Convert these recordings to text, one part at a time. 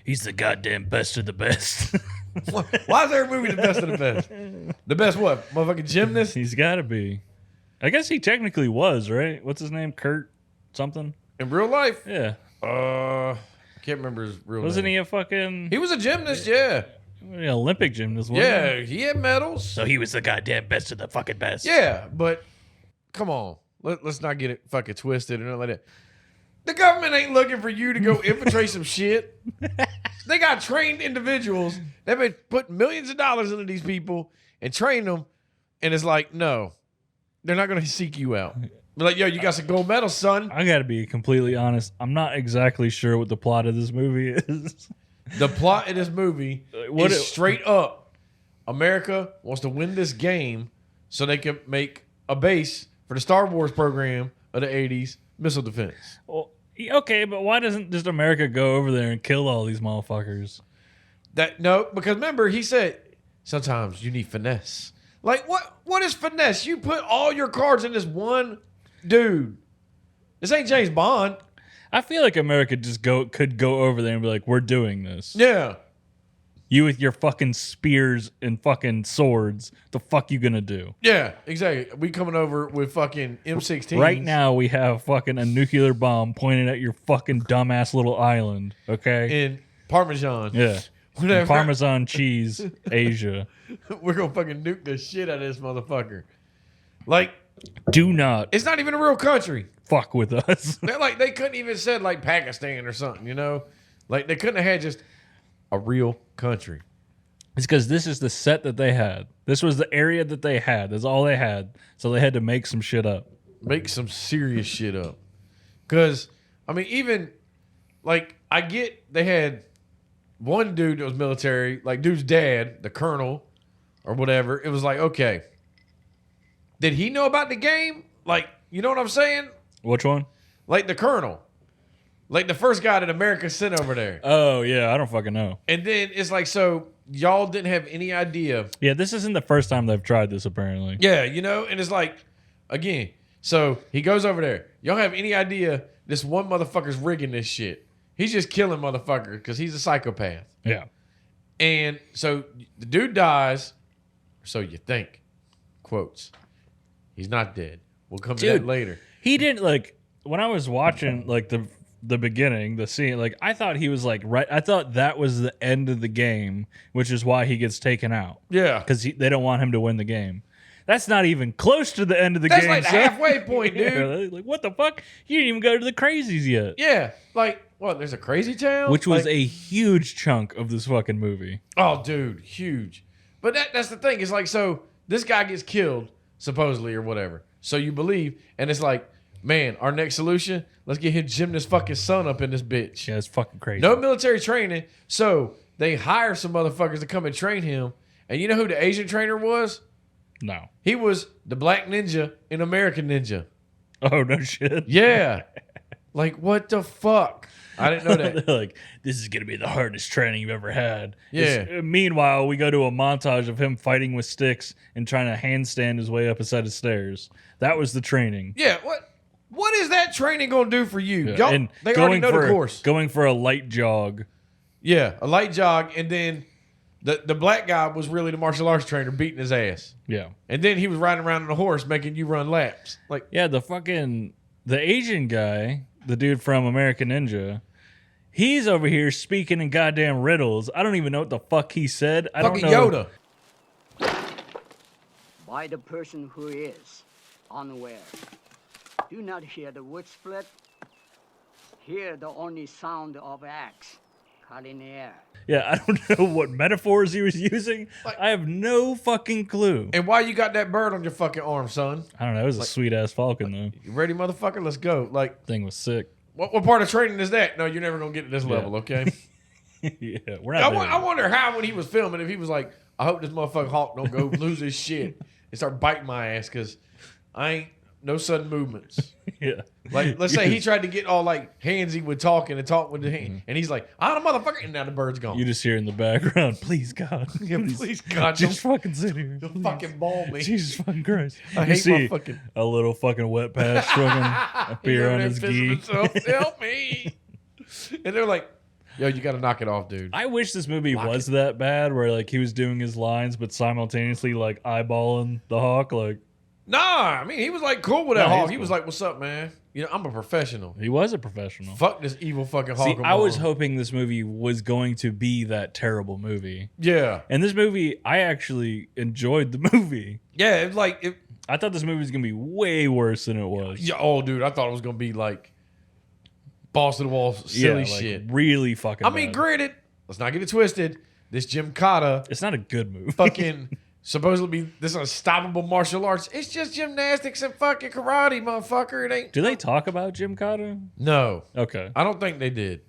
He's the goddamn best of the best. Why is every movie the best of the best? The best what? Motherfucking gymnast? He's got to be. I guess he technically was, right? What's his name? Kurt something? In real life? Yeah. I can't remember his real Wasn't name. he a fucking... He was a gymnast, yeah. An Olympic gymnast, wasn't He had medals. So he was the goddamn best of the fucking best. Yeah, but come on. Let's not get it fucking twisted or nothing like that. The government ain't looking for you to go infiltrate some shit. They got trained individuals. They've been putting millions of dollars into these people and train them. And it's like, no, they're not going to seek you out. They're like, yo, you got some gold medals, son. I got to be completely honest. I'm not exactly sure what the plot of this movie is. The plot of this movie is straight up. America wants to win this game so they can make a base for the Star Wars program of the 80s, missile defense. Well, okay, but why doesn't just America go over there and kill all these motherfuckers? No, because remember, he said, sometimes you need finesse. Like, what is finesse? You put all your cards in this one dude. This ain't James Bond. I feel like America just could go over there and be like, we're doing this. Yeah. You with your fucking spears and fucking swords, the fuck you gonna do? Yeah, exactly. We coming over with fucking M16s. Right now we have fucking a nuclear bomb pointed at your fucking dumbass little island, okay? In Parmesan. Yeah. Whatever. Parmesan cheese, Asia. We're gonna fucking nuke the shit out of this motherfucker. Like, do not it's not even a real country. Fuck with us. They couldn't even said like Pakistan or something, you know? Like they couldn't have had just a real country. It's because this is the set that they had. This was the area that they had. That's all they had. So they had to make some shit up. Make some serious shit up. Because, I mean, even, like, I get they had one dude that was military, like, dude's dad, the colonel or whatever. It was like, okay, did he know about the game? Like, you know what I'm saying? Which one? Like the colonel. Like the first guy that America sent over there. Oh, yeah. I don't fucking know. And then it's like, so y'all didn't have any idea. Yeah, this isn't the first time they've tried this, apparently. Yeah, you know? And it's like, again, so he goes over there. Y'all have any idea this one motherfucker's rigging this shit? He's just killing motherfuckers because he's a psychopath. Yeah. And so the dude dies, or so you think. Quotes. He's not dead. We'll come to that later. He didn't, like, when I was watching, like, the beginning, the scene, like, I thought he was, like, right. I thought that was the end of the game, which is why he gets taken out. Yeah. Because they don't want him to win the game. That's not even close to the end of the game. That's like the halfway point, dude. Like, what the fuck? You didn't even go to the crazies yet. Yeah. Like, what, there's a crazy town? Which was like, a huge chunk of this fucking movie. Oh, dude, huge. But that's the thing. It's like, so this guy gets killed, supposedly, or whatever. So you believe, and it's like, man, our next solution, let's get his gymnast fucking son up in this bitch. Yeah, it's fucking crazy. No military training, so they hire some motherfuckers to come and train him. And you know who the Asian trainer was? No. He was the Black Ninja in American Ninja. Oh, no shit. Yeah. Like, what the fuck? I didn't know that. They're like, this is going to be the hardest training you've ever had. Yeah. Meanwhile, we go to a montage of him fighting with sticks and trying to handstand his way up a set of stairs. That was the training. Yeah, what is that training going to do for you? Yeah. Y'all, And they already know the course. Going for a light jog. Yeah, a light jog, and then the black guy was really the martial arts trainer beating his ass. Yeah. And then he was riding around on a horse making you run laps. Like, yeah, the Asian guy, the dude from American Ninja, he's over here speaking in goddamn riddles. I don't even know what the fuck he said. I don't know. Yoda. By the person who is unaware, do not hear the wood split, hear the only sound of axe cut in the air. Yeah, I don't know what metaphors he was using. Like, I have no fucking clue. And why you got that bird on your fucking arm, son? I don't know. It was a sweet ass falcon though. You ready, motherfucker? Let's go. Like, Thing was sick. what part of training is that? No, you're never gonna get to this level, okay? Yeah, we're not. I wonder how when he was filming, if he was like, I hope this motherfucking hawk don't go lose his shit and start biting my ass because I ain't no sudden movements. Yeah. Like, let's say he tried to get all like handsy with talking and talk with the hand, and he's like, "Ah, the motherfucker," and now the bird's gone. You just hear in the background, please God, Yeah, please God, just fucking sit here. don't fucking ball me. Jesus fucking Christ! I You hate see my fucking a little fucking wet patch fucking appear on his gi. Help me! And they're like, Yo, you got to knock it off, dude. I wish this movie Lock was that bad, where like he was doing his lines, but simultaneously like eyeballing the hawk. Like Nah, I mean, he was like cool with that No, hawk. he's He was cool. like, "What's up, man? You know, I'm a professional. he was a professional. Fuck this evil fucking hawk." See, I was hoping this movie was going to be that terrible movie. Yeah, And this movie, I actually enjoyed the movie. yeah. It's like, I thought this movie was gonna be way worse than it was. yeah, oh, dude, I thought it was gonna be like balls to the wall, silly like, shit. really fucking. I mean, bad. granted, let's not get it twisted. This Gymkata, It's not a good movie. fucking supposedly be this unstoppable martial arts. It's just gymnastics and fucking karate, motherfucker. It ain't. Do they talk about Gymkata? No, Okay. I don't think they did.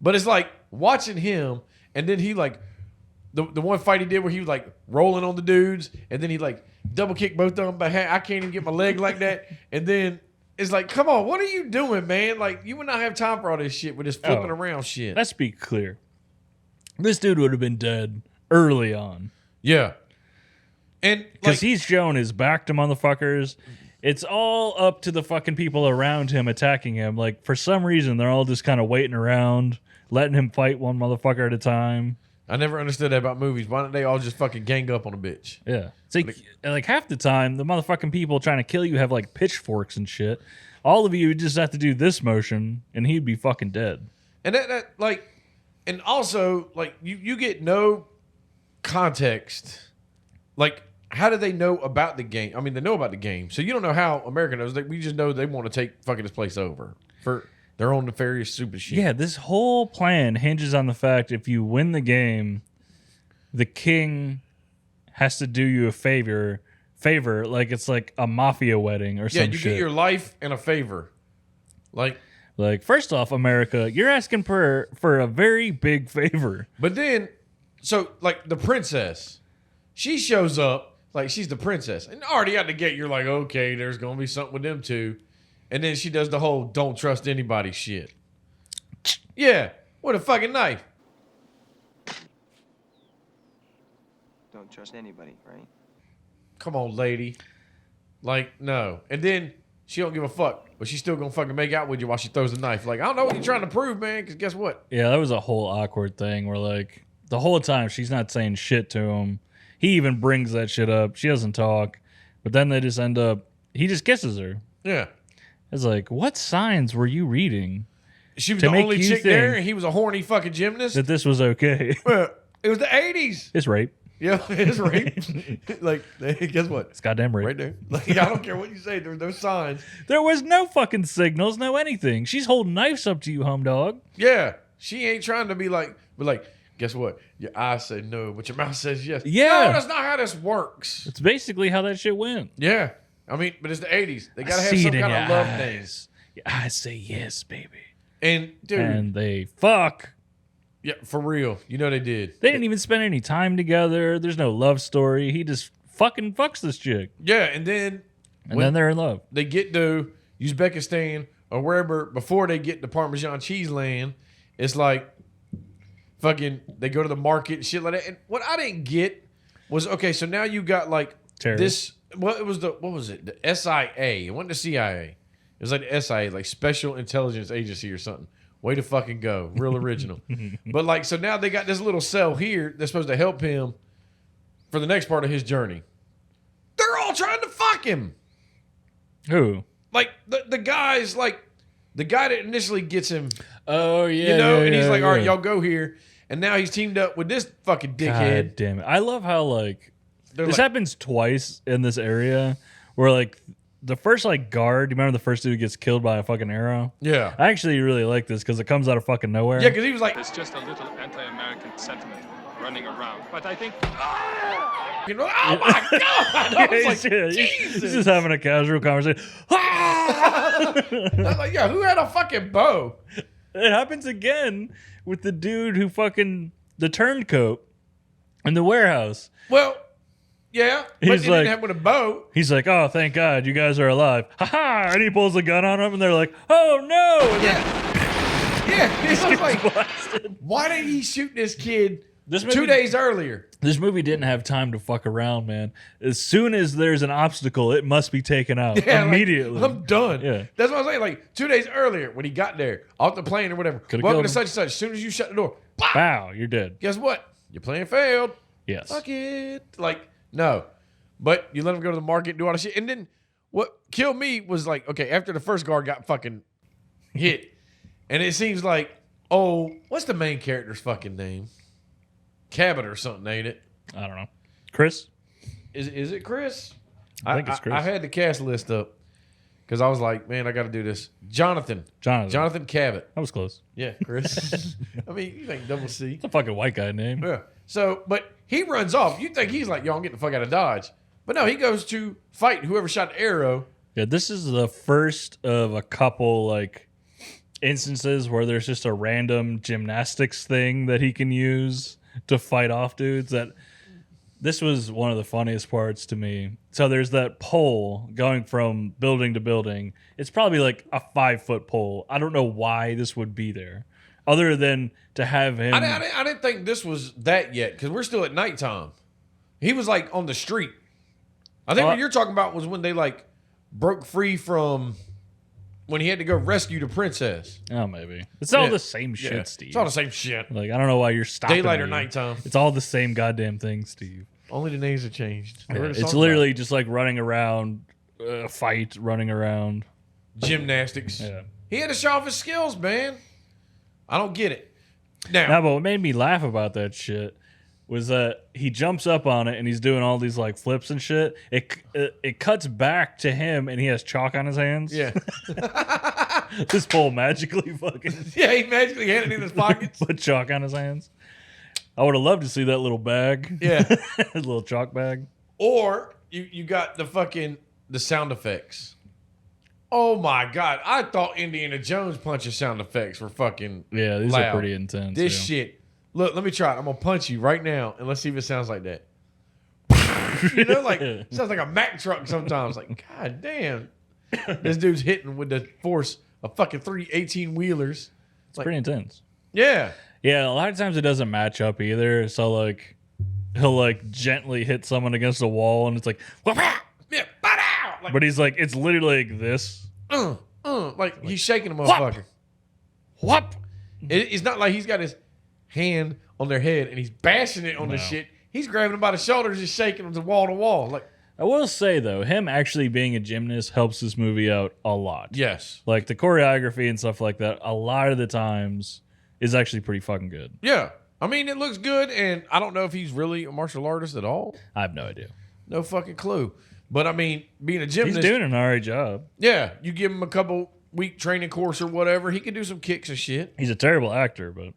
But it's like watching him, and then he like the one fight he did where he was like rolling on the dudes, and then he like double kicked both of them. But hey, I can't even get my leg like that. And then it's like, come on, what are you doing, man? Like you would not have time for all this shit with this flipping around shit. Let's be clear. This dude would have been dead early on. Yeah, and Because like, he's shown his back to motherfuckers. It's all up to the fucking people around him attacking him. Like, for some reason, they're all just kind of waiting around, letting him fight one motherfucker at a time. I never understood that about movies. Why don't they all just fucking gang up on a bitch? Yeah. It's like half the time, the motherfucking people trying to kill you have like pitchforks and shit. All of you just have to do this motion, and he'd be fucking dead. And that like, and also like you get no context. Like, how do they know about the game? I mean, they know about the game, so you don't know how America knows. Like, we just know they want to take fucking this place over for their own nefarious stupid shit. Yeah, this whole plan hinges on the fact if you win the game, the king has to do you a favor, like it's like a mafia wedding or some yeah. You shit. get your life and a favor. Like, first off, America, you're asking for a very big favor. But then, so like the princess, she shows up like she's the princess, and already out the gate, you're like, okay, there's gonna be something with them two, and then she does the whole "don't trust anybody" shit. Yeah, with a fucking knife. Don't trust anybody, right? Come on, lady. Like, no. And then she don't give a fuck, but she's still gonna fucking make out with you while she throws the knife. Like, I don't know what you're trying to prove, man, because guess what? Yeah, that was a whole awkward thing where, like, the whole time she's not saying shit to him. He even brings that shit up. She doesn't talk. But then they just end up, he just kisses her. Yeah. It's like, what signs were you reading She was To the make only you chick there, think- and he was a horny fucking gymnast. that this was okay? Well, it was the 80s. It's rape. Yeah, it's rape. Like, guess what? It's goddamn rape. Right there. Like, I don't care what you say. There's no signs. There was no fucking signals, no anything. She's holding knives up to you, home dog. Yeah. She ain't trying to be like, but like, guess what? Your eyes say no, but your mouth says yes. Yeah. No, that's not how this works. It's basically how that shit went. Yeah. I mean, but it's the 80s. They got to I have see some it in kind of your love eyes. thing. I say yes, baby. And, dude, And they fuck. yeah, for real. You know they did. They didn't even spend any time together. There's no love story. He just fucking fucks this chick. Yeah, and then And then they're in love. they get to Uzbekistan or wherever before they get to Parmesan cheese land, it's like fucking they go to the market and shit like that. And what I didn't get was, okay, so now you got like Terrorists. this, what was it? The SIA. It wasn't the CIA. It was like the SIA, like Special Intelligence Agency or something. Way to fucking go. Real original. But like, so now they got this little cell here that's supposed to help him for the next part of his journey. They're all trying to fuck him. Who? Like the guy's like the guy that initially gets him, Oh, yeah. you know, yeah, and he's yeah, like, all right, yeah. y'all go here. And now he's teamed up with this fucking dickhead. God damn it. I love how, like, They're this like, happens twice in this area where, like, the first, like, guard, you remember the first dude gets killed by a fucking arrow? yeah. I actually really like this because it comes out of fucking nowhere. Yeah, because he was like, There's just a little anti-American sentiment running around. But I think you know, oh my God. I was like, he's Jesus. just having a casual conversation. I was like, yeah, who had a fucking bow? It happens again with the dude who fucking, the turncoat in the warehouse. Well, yeah, but He's he like- didn't have with a bow. He's like, oh, thank God, you guys are alive. Ha ha! And he pulls a gun on him, and they're like, oh no! And Yeah, he was like, blasted. why did he shoot this kid This 2 movie- days earlier? This movie didn't have time to fuck around, man. As soon as there's an obstacle, it must be taken out immediately. Like, I'm done. Yeah. That's what I'm saying. Like 2 days earlier, when he got there, off the plane or whatever, Could've welcome killed to him. such and such. As soon as you shut the door, bah! Wow, you're dead. Guess what? Your plan failed. Yes. Fuck it. Like, no. But you let him go to the market, do all the shit. And then what killed me was like, okay, after the first guard got fucking hit, and it seems like, oh, what's the main character's fucking name? Cabot or something, ain't it? I don't know. Chris? Is it Chris? I think it's Chris. I had the cast list up because I was like, man, I got to do this. Jonathan Cabot. That was close. Yeah, Chris. I mean, you think double C. It's a fucking white guy name. Yeah. So, but he runs off. You think he's like, yo, I'm getting the fuck out of Dodge. But no, he goes to fight whoever shot the arrow. Yeah, this is the first of a couple like instances where there's just a random gymnastics thing that he can use to fight off dudes. That this was one of the funniest parts to me. So there's that pole going from building to building. It's probably like a 5-foot pole. I don't know why this would be there, other than to have him. I didn't think this was that yet because we're still at nighttime. He was like on the street. I think what you're talking about was when they like broke free from when he had to go rescue the princess. Oh, maybe. It's all the same shit, Yeah. Steve. It's all the same shit. Like, I don't know why you're stopping Daylight or me. nighttime. It's all the same goddamn thing, Steve. Only the names have changed. Yeah, it's literally just like running around, fight, running around. Gymnastics. Yeah. He had to show off his skills, man. I don't get it. Now, Now, but what made me laugh about that shit was that he jumps up on it and he's doing all these like flips and shit. It cuts back to him and he has chalk on his hands. yeah. This pole magically fucking Yeah, he magically had it in his pockets. put chalk on his hands. I would have loved to see that little bag. Yeah. His little chalk bag. Or you got the sound effects. Oh my God. I thought Indiana Jones punches sound effects were fucking Yeah, these loud. are pretty intense. This yeah. shit. Look, let me try it. I'm gonna punch you right now and let's see if it sounds like that. You know, like it sounds like a Mack truck sometimes. Like, God damn. This dude's hitting with the force of fucking 3 18-wheelers. It's pretty intense. Yeah. Yeah, a lot of times it doesn't match up either. So like he'll like gently hit someone against a wall and it's like Yeah, ba-dow! Like, but he's like it's literally like this. like he's shaking a motherfucker. Whoop. It's not like he's got his hand on their head and he's bashing it on the shit. He's grabbing them by the shoulders and shaking them to wall to wall. Like, I will say though, him actually being a gymnast helps this movie out a lot. yes. Like the choreography and stuff like that, a lot of the times is actually pretty fucking good. Yeah. I mean, it looks good, and I don't know if he's really a martial artist at all. I have no idea. No fucking clue. But I mean, being a He's gymnast, doing an alright job. yeah, you give him a couple week training course or whatever, he can do some kicks and shit. He's a terrible actor, but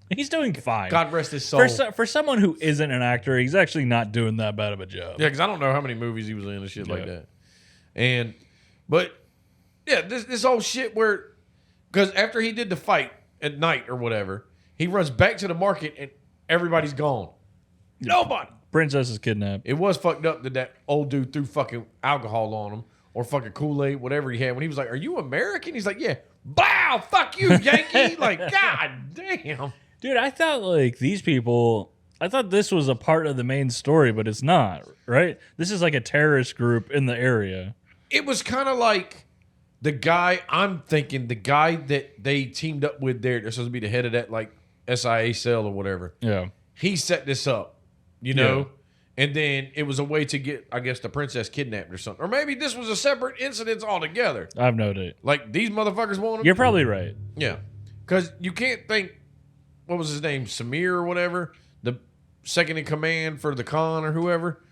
he's doing fine. God rest his soul. For someone who isn't an actor, he's actually not doing that bad of a job. Yeah, because I don't know how many movies he was in and shit like that. But yeah, this whole shit where, because after he did the fight at night or whatever, he runs back to the market and everybody's gone. Nobody. Princess is kidnapped. It was fucked up that old dude threw fucking alcohol on him or fucking Kool-Aid, whatever he had. When he was like, "Are you American?" He's like, "Yeah." Blow, fuck you, Yankee. Like, God damn. Dude, I thought like these people, I thought this was a part of the main story, but it's not, right? This is like a terrorist group in the area. It was kind of like the guy that they teamed up with there, they're supposed to be the head of that like SIA cell or whatever. Yeah. He set this up, you know? And then it was a way to get, I guess, the princess kidnapped or something. Or maybe this was a separate incident altogether. I have no idea. Like, these motherfuckers want him. You're probably right. Yeah. Because you can't think, what was his name, Samir or whatever? The second in command for the Khan or whoever.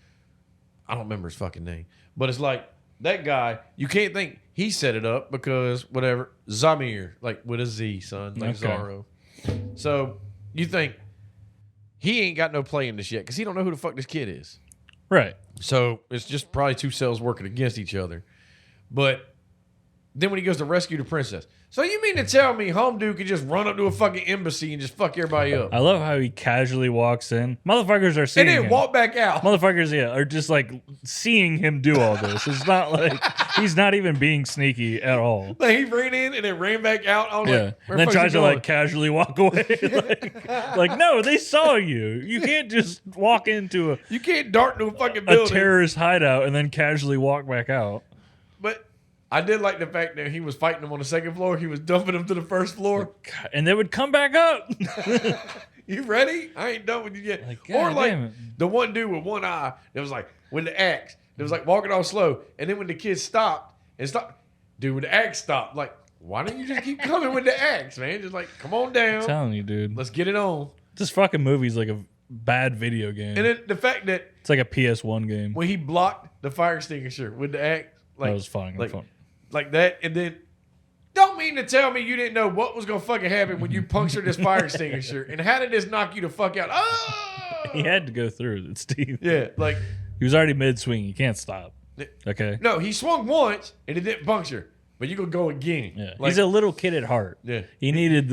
I don't remember his fucking name. But it's like, that guy, you can't think he set it up because whatever. Zamir, like with a Z, son. Like Okay. Zorro. So you think he ain't got no play in this yet because he don't know who the fuck this kid is. Right. So it's just probably two cells working against each other. But then when he goes to rescue the princess. So you mean to tell me home dude could just run up to a fucking embassy and just fuck everybody up? I love how he casually walks in. Motherfuckers are seeing And then him. walk back out. Motherfuckers, yeah, are just like seeing him do all this. It's not like He's not even being sneaky at all. Like he ran in and then ran back out. I was like, where and then the fuck's tries he to going? like casually walk away. like, no, they saw you. You can't just walk into You can't dart into a fucking a building. terrorist hideout and then casually walk back out. But I did like the fact that he was fighting him on the second floor. He was dumping him to the first floor. And they would come back up. You ready? I ain't done with you yet. Like, or God like damn it. the one dude with one eye that was like with the axe. That was like walking all slow. And then when the kid stopped, dude with the axe stopped. Like, why don't you just keep coming with the axe, man? Just like, come on down. I'm telling you, dude. Let's get it on. This fucking movie's like a bad video game. And then the fact that It's like a PS1 game. when he blocked the fire extinguisher with the axe, like That was fun. like that, and then don't mean to tell me you didn't know what was gonna fucking happen when you punctured this fire extinguisher, and how did this knock you the fuck out? Oh, He had to go through it, Steve. yeah, like He was already mid-swing. You can't stop. Okay? no, he swung once and it didn't puncture, but you gonna go again. Yeah. Like, He's a little kid at heart. yeah. He needed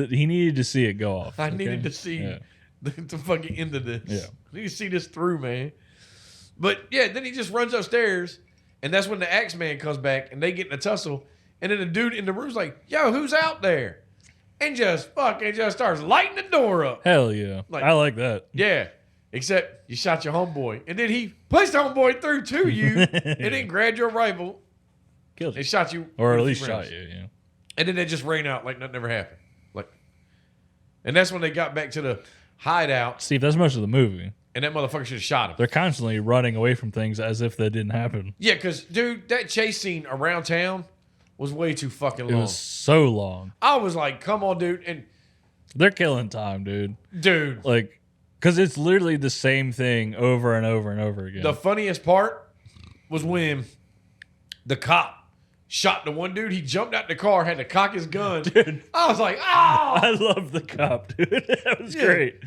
to see it go off. I okay? needed to see Yeah. the fucking end of this. Yeah. I need to see this through, man. But yeah, then he just runs upstairs, and that's when the axe man comes back, and they get in a tussle, and then the dude in the room's like, "Yo, who's out there?" And just starts lighting the door up. Hell yeah. Like- I like that. Yeah, except you shot your homeboy, and then he pushed the homeboy through to you, and then grabbed your rifle Killed you. and shot you, Or with at a least few shot rounds. you, yeah. And then they just ran out like nothing ever happened. Like, and that's when they got back to the hideout, Steve, that's most of the movie. and that motherfucker should have shot him. They're constantly running away from things as if they didn't happen. Yeah, because dude, that chase scene around town was way too fucking It long. was so long. I was like, "Come on, dude!" And They're killing time, dude. dude, Like, because it's literally the same thing over and over and over again. the funniest part was when the cop shot the one dude. He jumped out the car, had to cock his gun. Dude. I was like, "Oh, I love the cop, dude. That was great.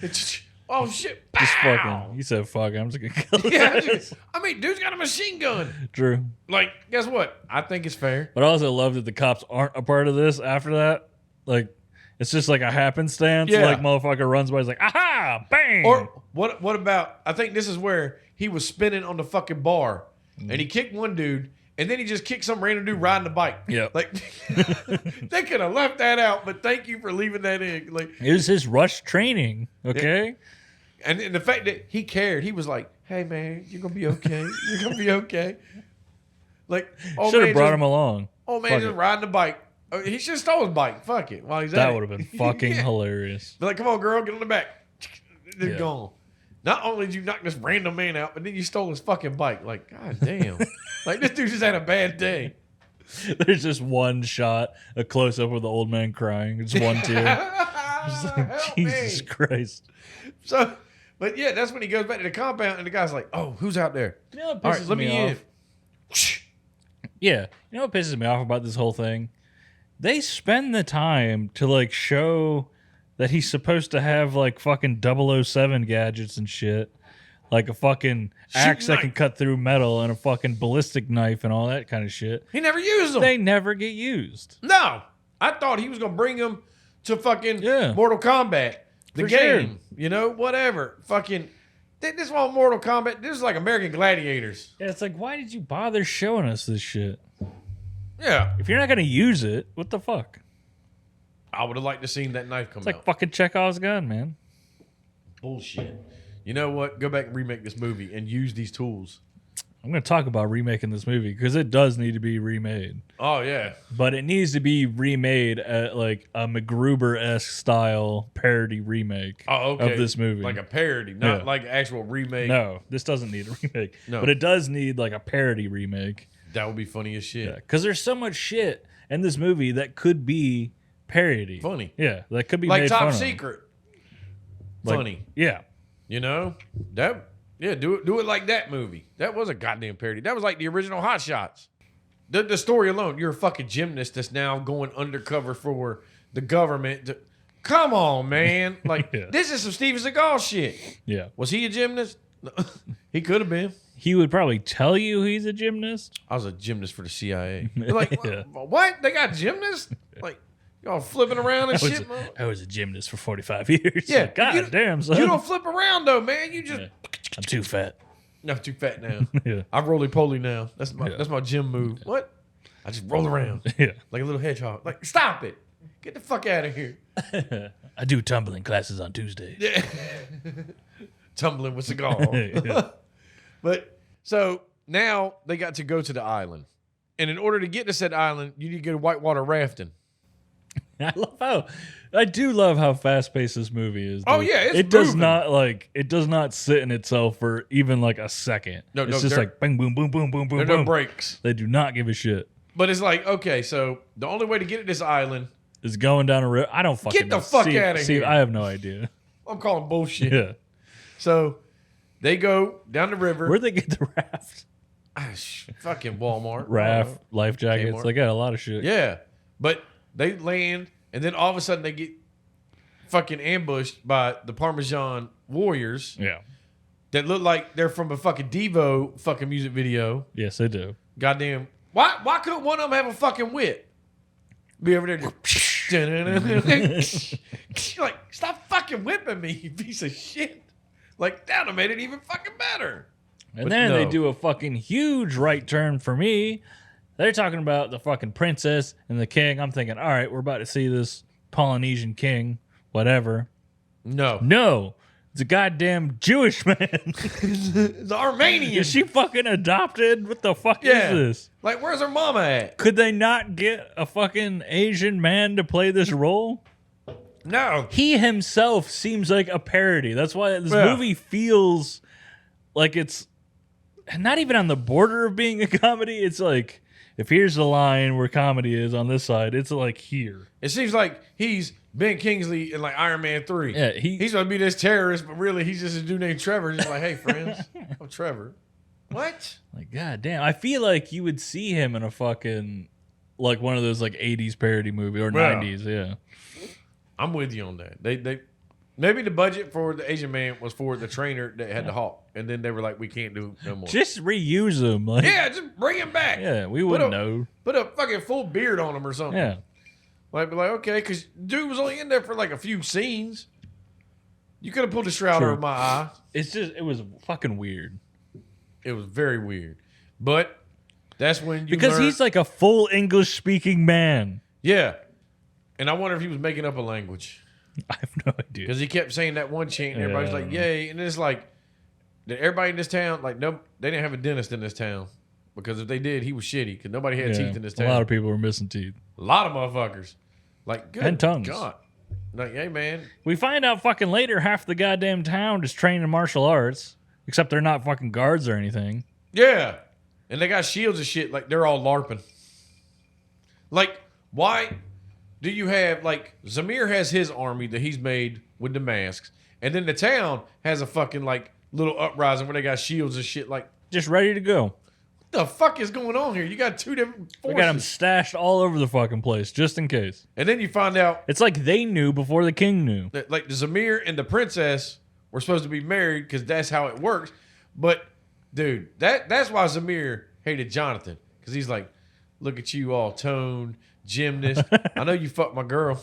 Oh shit! Just Pow! fucking. He said, "Fuck, I'm just gonna kill Yeah, this." I mean, dude's got a machine gun. True. Like, guess what? I think it's fair. But I also love that the cops aren't a part of this after that. Like, it's just like a happenstance. Yeah. Like, motherfucker runs by, he's like, aha, bang. Or what about? I think this is where he was spinning on the fucking bar, and he kicked one dude, and then he just kicked some random dude riding a bike. Yep. Like they could have left that out, but thank you for leaving that in. Like, It was his rush training, okay? and the fact that he cared, he was like, "Hey man, you're gonna be okay. You're gonna be okay." Like, oh Should man, have brought just, him along. oh man, Fuck just it. riding a bike. He should have stole his bike. Fuck it, while he's at That it. would have been fucking Yeah. hilarious. Be like, come on, girl, get on the back. They're Yeah. gone. Not only did you knock this random man out, but then you stole his fucking bike. Like, god damn. Like, this dude just had a bad day. There's just one shot, a close up of the old man crying. Just one tear. Just like, Help Jesus me. Christ. So, but yeah, that's when he goes back to the compound, and the guy's like, "Oh, who's out there? You know what All right, pisses let me in." off? Yeah. You know what pisses me off about this whole thing? They spend the time to like show that he's supposed to have like fucking 007 gadgets and shit. Like a fucking axe that can knife. cut through metal and a fucking ballistic knife and all that kind of shit. He never used them. They never get used. No, I thought he was gonna bring him to fucking Yeah. Mortal Kombat, the For game. sure. You know, whatever. Fucking, this one Mortal Kombat. This is like American Gladiators. Yeah, it's like, why did you bother showing us this shit? Yeah, If you're not going to use it, what the fuck? I would have liked to seen that knife come It's like out. fucking Chekhov's gun, man. Bullshit. You know what? Go back and remake this movie and use these tools. I'm going to talk about remaking this movie because it does need to be remade. Oh yeah. But it needs to be remade at like a MacGruber-esque style parody remake Oh, okay. of this movie. Like a parody, not Yeah. like an actual remake. No, this doesn't need a remake. No. But it does need like a parody remake. That would be funny as shit. Because there's so much shit in this movie that could be parody. Funny. Yeah, that could be Like made Top fun of. Secret. Like, Funny. Yeah. You know? Do it like that movie. That was a goddamn parody. That was like the original Hot Shots. The story alone, you're a fucking gymnast that's now going undercover for the government. Come on, man. Like, Yeah. this is some Steven Seagal shit. Yeah. Was he a gymnast? He could have been. He would probably tell you he's a gymnast. I was a gymnast for the CIA. They're like, Yeah. what? They got gymnasts? Like, y'all flipping around and shit, man? I was a gymnast for 45 years. Yeah. God you, damn, son. You don't flip around, though, man. You just... Yeah. I'm too fat. No, too fat now. Yeah. I'm roly-poly now. That's Yeah. my gym move. What? I just roll around Yeah. like a little hedgehog. Like, stop it. Get the fuck out of here. I do tumbling classes on Tuesdays. Yeah. Tumbling with cigar. Yeah. But so now they got to go to the island. And in order to get to said island, you need to go to whitewater rafting. I do love how fast paced this movie is. Oh, dude. yeah, it's it does moving. it does not sit in itself for even like a second. No, it's just like bang, boom, boom, boom, boom, boom, There are boom. no breaks. They do not give a shit. But it's like, okay, so the only way to get to this island, It's going down a river. I don't fucking Get the know. fuck See, outta here. I have no idea. I'm calling bullshit. Yeah. So they go down the river. Where'd they get the raft? Fucking Walmart. Raft, life jackets. Kmart. They got a lot of shit. Yeah. But they land, and then all of a sudden they get fucking ambushed by the Parmesan warriors Yeah. that look like they're from a fucking Devo fucking music video. Yes, they do. Goddamn. Why couldn't one of them have a fucking whip? Be over there just like, stop fucking whipping me, you piece of shit. Like, that would have made it even fucking better. And But then they no. do a fucking huge right turn for me. They're talking about the fucking princess and the king. I'm thinking, all right, we're about to see this Polynesian king, whatever. No. No, it's a goddamn Jewish man. It's Armenian. Is she fucking adopted? What the fuck Yeah. is this? Like, where's her mama at? Could they not get a fucking Asian man to play this role? No. He himself seems like a parody. That's why this Yeah. movie feels like it's not even on the border of being a comedy. It's like, if here's the line where comedy is on this side, it's like here. It seems like he's Ben Kingsley in like Iron Man 3. Yeah, he's gonna be this terrorist, but really he's just a dude named Trevor. Just like, hey friends, I'm Trevor. What? Like, god damn. I feel like you would see him in a fucking, like one of those like 80s parody movie or Yeah. 90s, yeah. I'm with you on that. They maybe the budget for the Asian man was for the trainer that had the hawk, and then they were like, we can't do no more. Just reuse him. Like, Yeah, just bring him back. yeah, we wouldn't know. Put a fucking full beard on him or something. Yeah. Like, be like, okay, because dude was only in there for like a few scenes. You could have pulled the shroud True. over my eye. It's just, it was fucking weird. It was very weird. But that's when you Because learn- he's like a full English speaking man. Yeah. And I wonder if he was making up a language. I have no idea. Because he kept saying that one chant and everybody's like, yay. And it's like, did everybody in this town, like, no, they didn't have a dentist in this town. Because if they did, he was shitty. Because nobody had teeth in this town. A lot of people were missing teeth. A lot of motherfuckers. Like, good And tongues. God. Like, hey, man. We find out fucking later half the goddamn town is trained in martial arts. Except they're not fucking guards or anything. Yeah. And they got shields and shit. Like, they're all LARPing. Like, why do you have, like, Zamir has his army that he's made with the masks. And then the town has a fucking, like, little uprising where they got shields and shit. Like, Just ready to go. what the fuck is going on here? You got two different We forces. got them stashed all over the fucking place, just in case. And then you find out It's like they knew before the king knew. that, like, the Zamir and the princess were supposed to be married because that's how it works. But, dude, that's why Zamir hated Jonathan. Because he's like, look at you all toned, gymnast. I know you fucked my girl.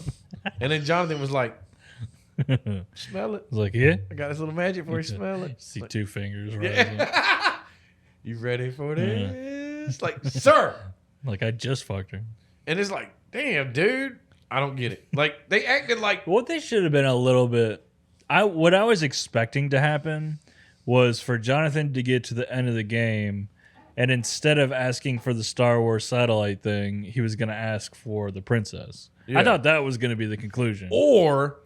And then Jonathan was like, smell it. I was like, yeah. I got this little magic for you. Smell it. See two fingers. Right? Yeah. You ready for this? Like, sir. Like, I just fucked her. And it's like, damn, dude. I don't get it. Like, they acted like, What they should have been a little bit... What I was expecting to happen was for Jonathan to get to the end of the game, and instead of asking for the Star Wars satellite thing, he was going to ask for the princess. Yeah. I thought that was going to be the conclusion. or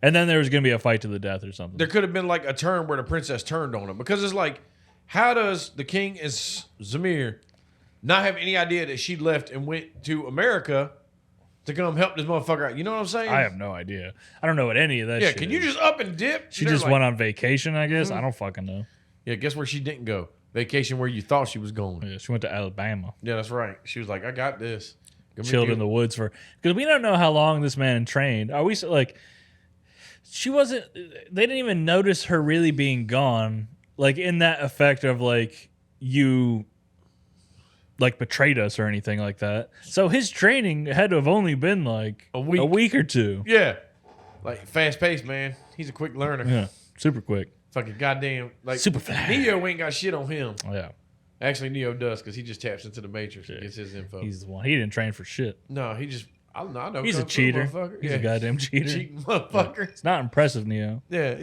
And then there was going to be a fight to the death or something. there could have been like a turn where the princess turned on him. Because it's like, how does the king and Zamir not have any idea that she left and went to America to come help this motherfucker out? You know what I'm saying? I have no idea. I don't know what any of that Yeah, shit can you is. just up and dip? She They're just like, went on vacation, I guess. I don't fucking know. Yeah, guess where she didn't go? Vacation where you thought she was going. Yeah, she went to Alabama. Yeah, that's right. She was like, I got this. Chilled in the woods for... Because we don't know how long this man trained. Are we like... She wasn't... They didn't even notice her really being gone. Like, in that effect of, like, you... like, betrayed us or anything like that. So his training had to have only been, like, A week. a week or two. Yeah. Like, fast paced, man. He's a quick learner. Yeah, super quick. Fucking goddamn. Like, Super fast. Neo ain't got shit on him. Yeah. Actually, Neo does because he just taps into the Matrix and gets his info. He's the one. He didn't train for shit. No, he just. I know. He's a Kung Fu, cheater. motherfucker. He's a goddamn cheater. Cheating motherfucker. It's not impressive, Neo. Yeah.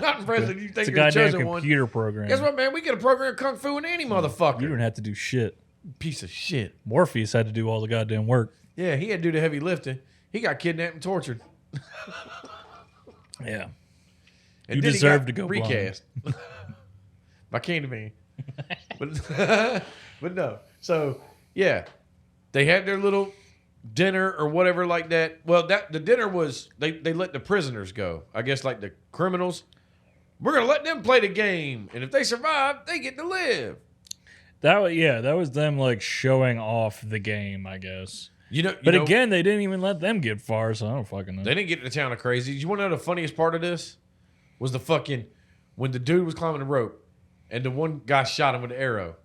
Not impressive. You think It's a you're the goddamn chosen one. computer program. Guess what, man? We could have programmed Kung Fu in any motherfucker. You don't have to do shit. Piece of shit. Morpheus had to do all the goddamn work. Yeah, he had to do the heavy lifting. He got kidnapped and tortured. Yeah. And You then he deserve got to go recast by Candyman. But no. So yeah, they had their little dinner or whatever like that. Well, the dinner was they let the prisoners go. I guess like the criminals. We're gonna let them play the game, and if they survive, they get to live. That was them like showing off the game, I guess. But Again, they didn't even let them get far, so I don't fucking know. they didn't get to the town of crazy. You want to know the funniest part of this? Was the fucking when the dude was climbing the rope, and the one guy shot him with the arrow,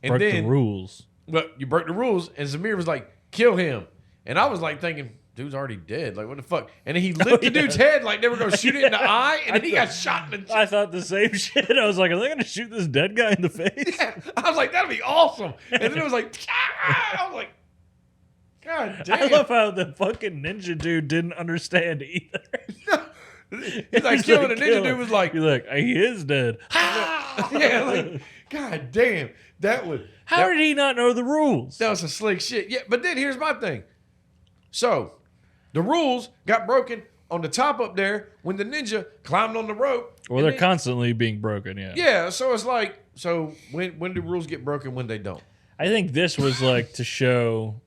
and Broke then the rules. well, you broke the rules, and Zamir was like, "Kill him," and I was like thinking, "Dude's already dead. Like what the fuck?" And then he lit the dude's head like they were gonna shoot it in the eye, and then he got shot in the. I thought the same shit. I was like, are they gonna shoot this dead guy in the face? Yeah. I was like, that'd be awesome. And then it was like, I was like, God damn. I love how the fucking ninja dude didn't understand either. He's like killing the ninja dude was like, he's like, he is dead. yeah, like, God damn. How did he not know the rules? That was some slick shit. Yeah, but then here's my thing. So, the rules got broken on the top up there when the ninja climbed on the rope. Well, they're constantly being broken, yeah. Yeah, so it's like, so when do rules get broken, when they don't? I think this was like to show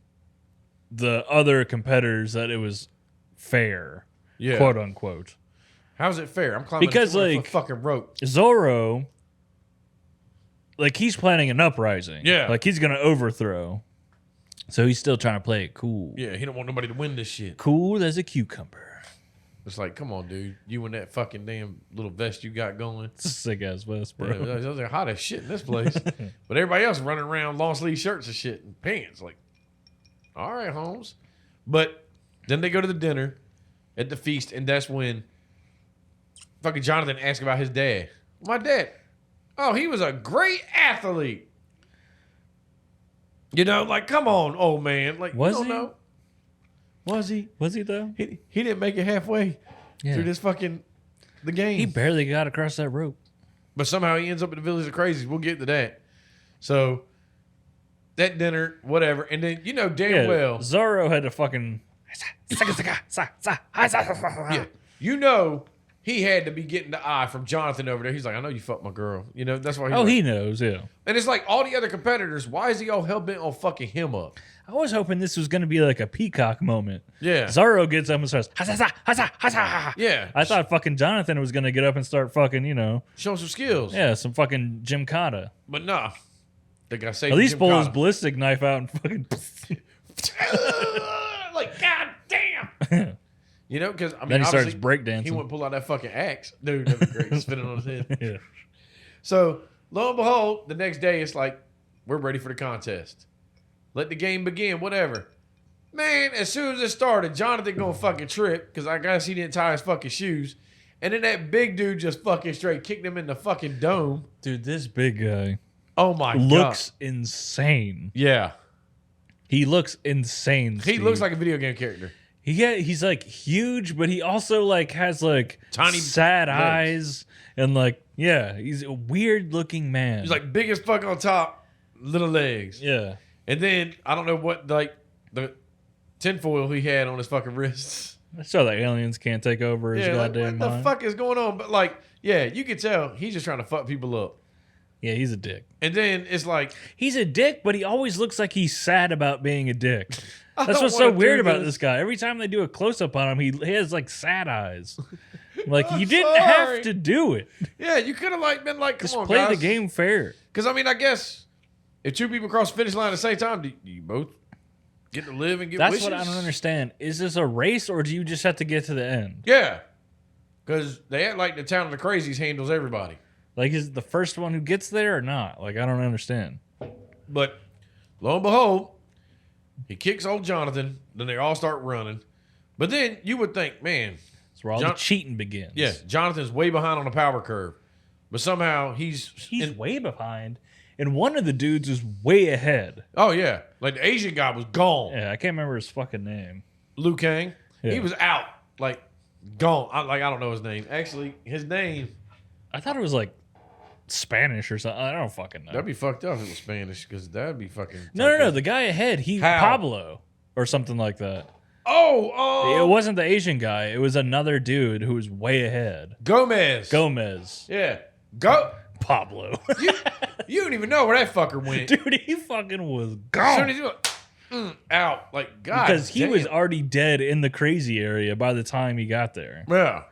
the other competitors that it was fair, Yeah. quote unquote. How's it fair? I'm climbing Because, a 20-foot like, fucking rope. Zorro, like he's planning an uprising. Yeah. Like he's gonna overthrow. So he's still trying to play it cool. Yeah, he don't want nobody to win this shit. Cool as a cucumber. It's like, come on, dude. You in that fucking damn little vest you got going. It's a sick ass vest, bro. Yeah, it was like hot as shit in this place. But everybody else running around long sleeve shirts and shit and pants. Like, all right, Holmes. But then they go to the dinner at the feast, and that's when fucking Jonathan asked about his dad. My dad. Oh, he was a great athlete. You know, like, come on, old man. Like, Was you he? don't know. Was he? Was he though? He didn't make it halfway through this fucking the game. He barely got across that rope. But somehow he ends up in the Village of Crazies. We'll get to that. So that dinner, whatever, and then you know damn well, Zorro had to fucking. yeah, you know he had to be getting the eye from Jonathan over there. He's like, I know you fucked my girl. You know that's why. Oh, like, he knows, yeah. And it's like all the other competitors. Why is he all hell bent on fucking him up? I was hoping this was going to be like a peacock moment. Yeah. Zorro gets up and starts, "Hasa, hasa, hasa." Yeah, I thought fucking Jonathan was going to get up and start fucking, you know, show some skills. yeah, some fucking Gymkata. But nah, the guy saved At least pull his Gymkata. ballistic knife out and fucking. Like, God damn. You know, because I mean, Then he starts obviously, breakdancing. He wouldn't pull out that fucking axe, dude. That'd be great, spinning on his head. Yeah. So lo and behold, the next day it's like we're ready for the contest. Let the game begin. Whatever, man. As soon as it started, Jonathan gonna fucking trip because I guess he didn't tie his fucking shoes, and then that big dude just fucking straight kicked him in the fucking dome. Dude, this big guy Oh my looks god, insane. yeah. He looks insane. He Steve. looks like a video game character. He's like huge, but he also like has like Tiny sad legs. eyes and like he's a weird looking man. He's like big as fuck on top, little legs. yeah. And then I don't know what like the tinfoil he had on his fucking wrists. So the aliens can't take over his Yeah, like, goddamn what the mind. fuck is going on? But like, yeah, you can tell he's just trying to fuck people up. Yeah, he's a dick. And then it's like, He's a dick, but he always looks like he's sad about being a dick. That's don't what's so wanna weird do about this. this guy. Every time they do a close up on him, he has like sad eyes. Like I'm you didn't sorry. have to do it. yeah, you could have like been like, come Just on, play guys. the game fair. Because I mean, I guess if two people cross the finish line at the same time, do you both get to live and get That's wishes? what I don't understand. Is this a race or do you just have to get to the end? Yeah, because they act like the town of the crazies handles everybody. Like, is it the first one who gets there or not? Like, I don't understand. But lo and behold, he kicks old Jonathan. Then they all start running. But then you would think, man, That's where all the cheating begins. yeah, Jonathan's way behind on the power curve. But somehow He's way behind. and one of the dudes was way ahead. Oh yeah, like the Asian guy was gone. Yeah, I can't remember his fucking name. Liu Kang, Yeah. he was out, like gone. I don't know his name. Actually, his name. I thought it was like Spanish or something. I don't fucking know. That'd be fucked up if it was Spanish, because that'd be fucking. No. The guy ahead, How? Pablo or something like that. Oh, It wasn't the Asian guy. It was another dude who was way ahead. Gomez. Yeah, Pablo. You don't even know where that fucker went. Dude, he fucking was As soon gone. as you out, like God, Because he was damn. already dead in the crazy area by the time he got there. Yeah.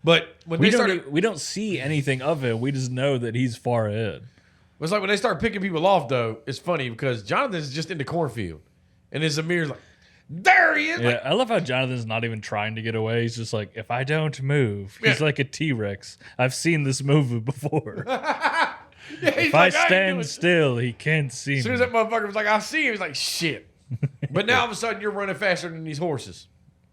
But when We they started, we don't see anything of him. We just know that he's far ahead. it's like when they start picking people off, though, it's funny because Jonathan's just in the cornfield. And then Zamir's like, there he is. Yeah, Like, I love how Jonathan's not even trying to get away. He's just like, if I don't move, he's Yeah. like a T-Rex. I've seen this movie before. yeah, he's If I like, ain't doing stand it. still, he can't see As soon me. as that motherfucker was like, I see him, he's like, shit. But now all of a sudden you're running faster than these horses.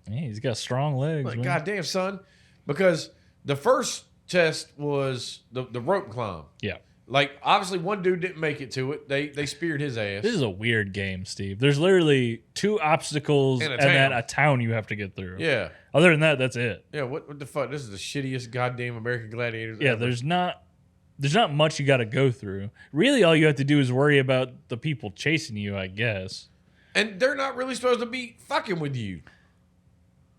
Yeah, he's got strong legs. Like, man. goddamn, son. Because the first test was the rope climb. Yeah. Like, obviously, one dude didn't make it to it. They speared his ass. This is a weird game, Steve. There's literally 2 obstacles And a and then town. a town you have to get through. Yeah. Other than that, that's it. Yeah, what the fuck? This is the shittiest goddamn American Gladiators Yeah, ever. there's not much you got to go through. Really, all you have to do is worry about the people chasing you, I guess. And they're not really supposed to be fucking with you.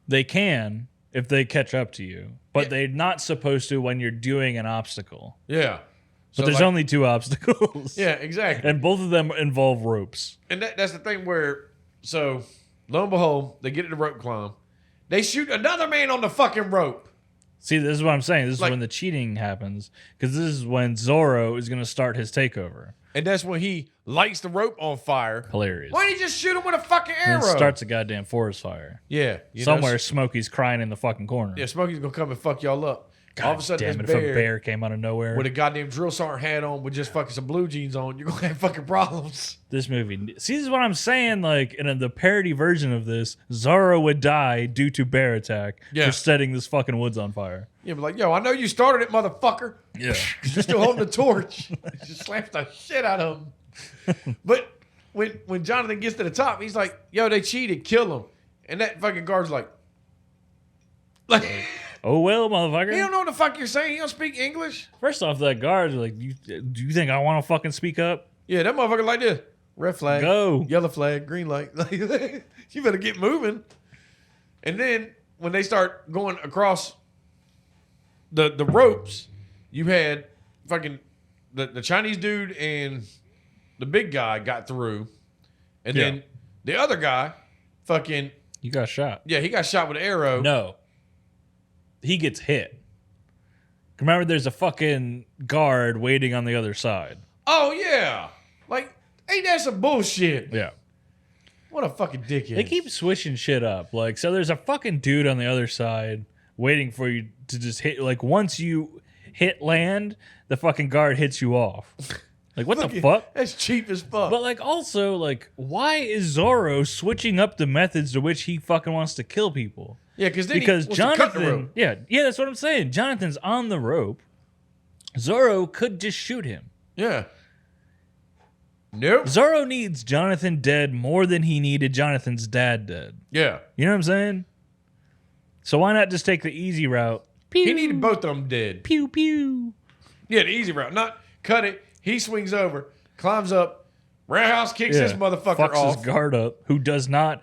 They can if they catch up to you, but Yeah. they're not supposed to when you're doing an obstacle. Yeah. But So, there's like- only 2 obstacles. Yeah, exactly. And both of them involve ropes. And that's the thing where, so, lo and behold, they get to the rope climb. They shoot another man on the fucking rope. See, this is what I'm saying. This is Like- when the cheating happens, because this is when Zorro is going to start his takeover. And that's when he lights the rope on fire. Hilarious. Why didn't he just shoot him with a fucking And arrow? it starts a goddamn forest fire. Yeah. you know, Somewhere Smokey's crying in the fucking corner. Yeah, Smokey's going to come and fuck y'all up. God All of a sudden, damn this it, if a bear came out of nowhere. with a goddamn drill sergeant hat on with just fucking some blue jeans on, you're going to have fucking problems. This movie. See, this is what I'm saying. Like, in the parody version of this, Zorro would die due to bear attack Yeah. for setting this fucking woods on fire. Yeah, but like, yo, I know you started it, motherfucker. Yeah. You're still holding the torch. Just slaps the shit out of him. But when Jonathan gets to the top, he's like, yo, they cheated, kill him. And that fucking guard's like, Oh, well, motherfucker. he don't know what the fuck you're saying. He don't speak English. First off, that guard's like, do you think I want to fucking speak up? Yeah, that motherfucker like this. Red flag. Go. Yellow flag. Green light. Like, you better get moving. And then when they start going across the ropes, you had fucking the Chinese dude and the big guy got through. And then Yeah. the other guy fucking, You got shot. yeah, he got shot with an arrow. No. He gets hit. Remember, there's a fucking guard waiting on the other side. Oh, yeah. Like, ain't that some bullshit? Yeah. What a fucking dickhead. They keep switching shit up. Like, so there's a fucking dude on the other side waiting for you to just hit. Like, once you hit land, the fucking guard hits you off. Like, what the fuck? That's cheap as fuck. But, like, also, like, why is Zorro switching up the methods to which he fucking wants to kill people? yeah, then Because he wants to cut the Jonathan, rope. yeah, that's what I'm saying. Jonathan's on the rope. Zorro could just shoot him. Yeah. Nope. Zorro needs Jonathan dead more than he needed Jonathan's dad dead. Yeah. You know what I'm saying? So why not just take the easy route? Pew, He needed both of them dead. pew pew. Yeah, the easy route. Not cut it. He swings over, climbs up, roundhouse kicks this motherfucker fucks off. his guard up, who does not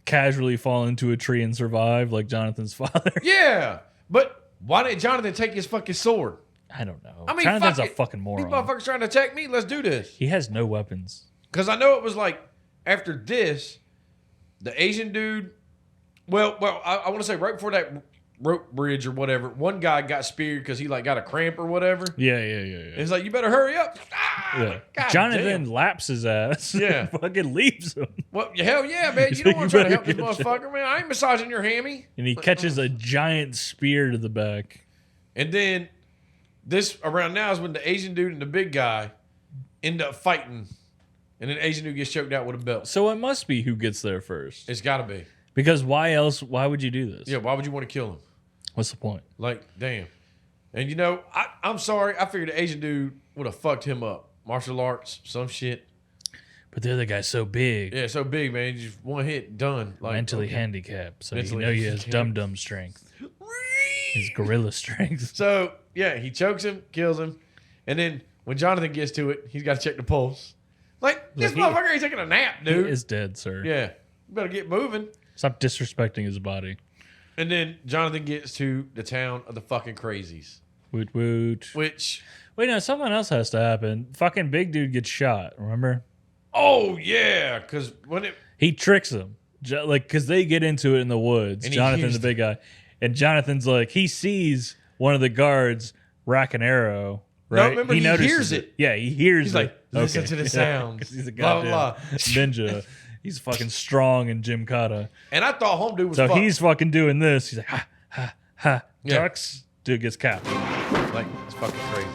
casually fall into a tree and survive like Jonathan's father. Yeah. But why didn't Jonathan take his fucking sword? I don't know. I mean, Jonathan's fuck a it. fucking These moron. motherfuckers trying to attack me. Let's do this. He has no weapons. Because I know it was like after this, the Asian dude. Well, I want to say right before that rope bridge or whatever, one guy got speared because he like got a cramp or whatever. Yeah. It's like, you better hurry up. Ah, Yeah. like, God Jonathan damn. laps his ass. Yeah. Fucking leaves him. Well, hell yeah, man. He's You don't like, want "You to try to help better this get motherfucker, man. I ain't massaging your hammy. And he catches a giant spear to the back. And then this around now is when the Asian dude and the big guy end up fighting. And then the Asian dude gets choked out with a belt. So it must be who gets there first. It's got to be. Because why else? Why would you do this? Yeah, why would you want to kill him? What's the point? Like, damn. And you know, I'm sorry. I figured the Asian dude would have fucked him up. martial arts, some shit. But the other guy's so big, Yeah, so big, man. Just one hit, done. Like mentally okay. handicapped. So Mentally you know he has handicapped. dum strength. His gorilla strength. So yeah, he chokes him, kills him, and then when Jonathan gets to it, he's got to check the pulse. Like this motherfucker ain't taking a nap, He dude. is dead, sir. Yeah, you better get moving. Stop disrespecting his body. And then Jonathan gets to the town of the fucking crazies, Woot woot. which Wait, no, something else has to happen. Fucking big dude gets shot, remember? oh yeah, because when it He tricks him. Because they get into it in the woods. And he Jonathan, hears the big guy. And Jonathan's like, he sees one of the guards rack an arrow, right? remember, he notices hears it. Yeah, he hears He's it. like, listen to the Yeah, sounds. 'cause he's a Blah, goddamn blah, blah. ninja. He's fucking strong in Gymkata. and I thought home dude was So fucked. he's fucking doing this. He's like, ha, ha, ha. Yeah. Ducks. Dude gets capped. like it's fucking crazy.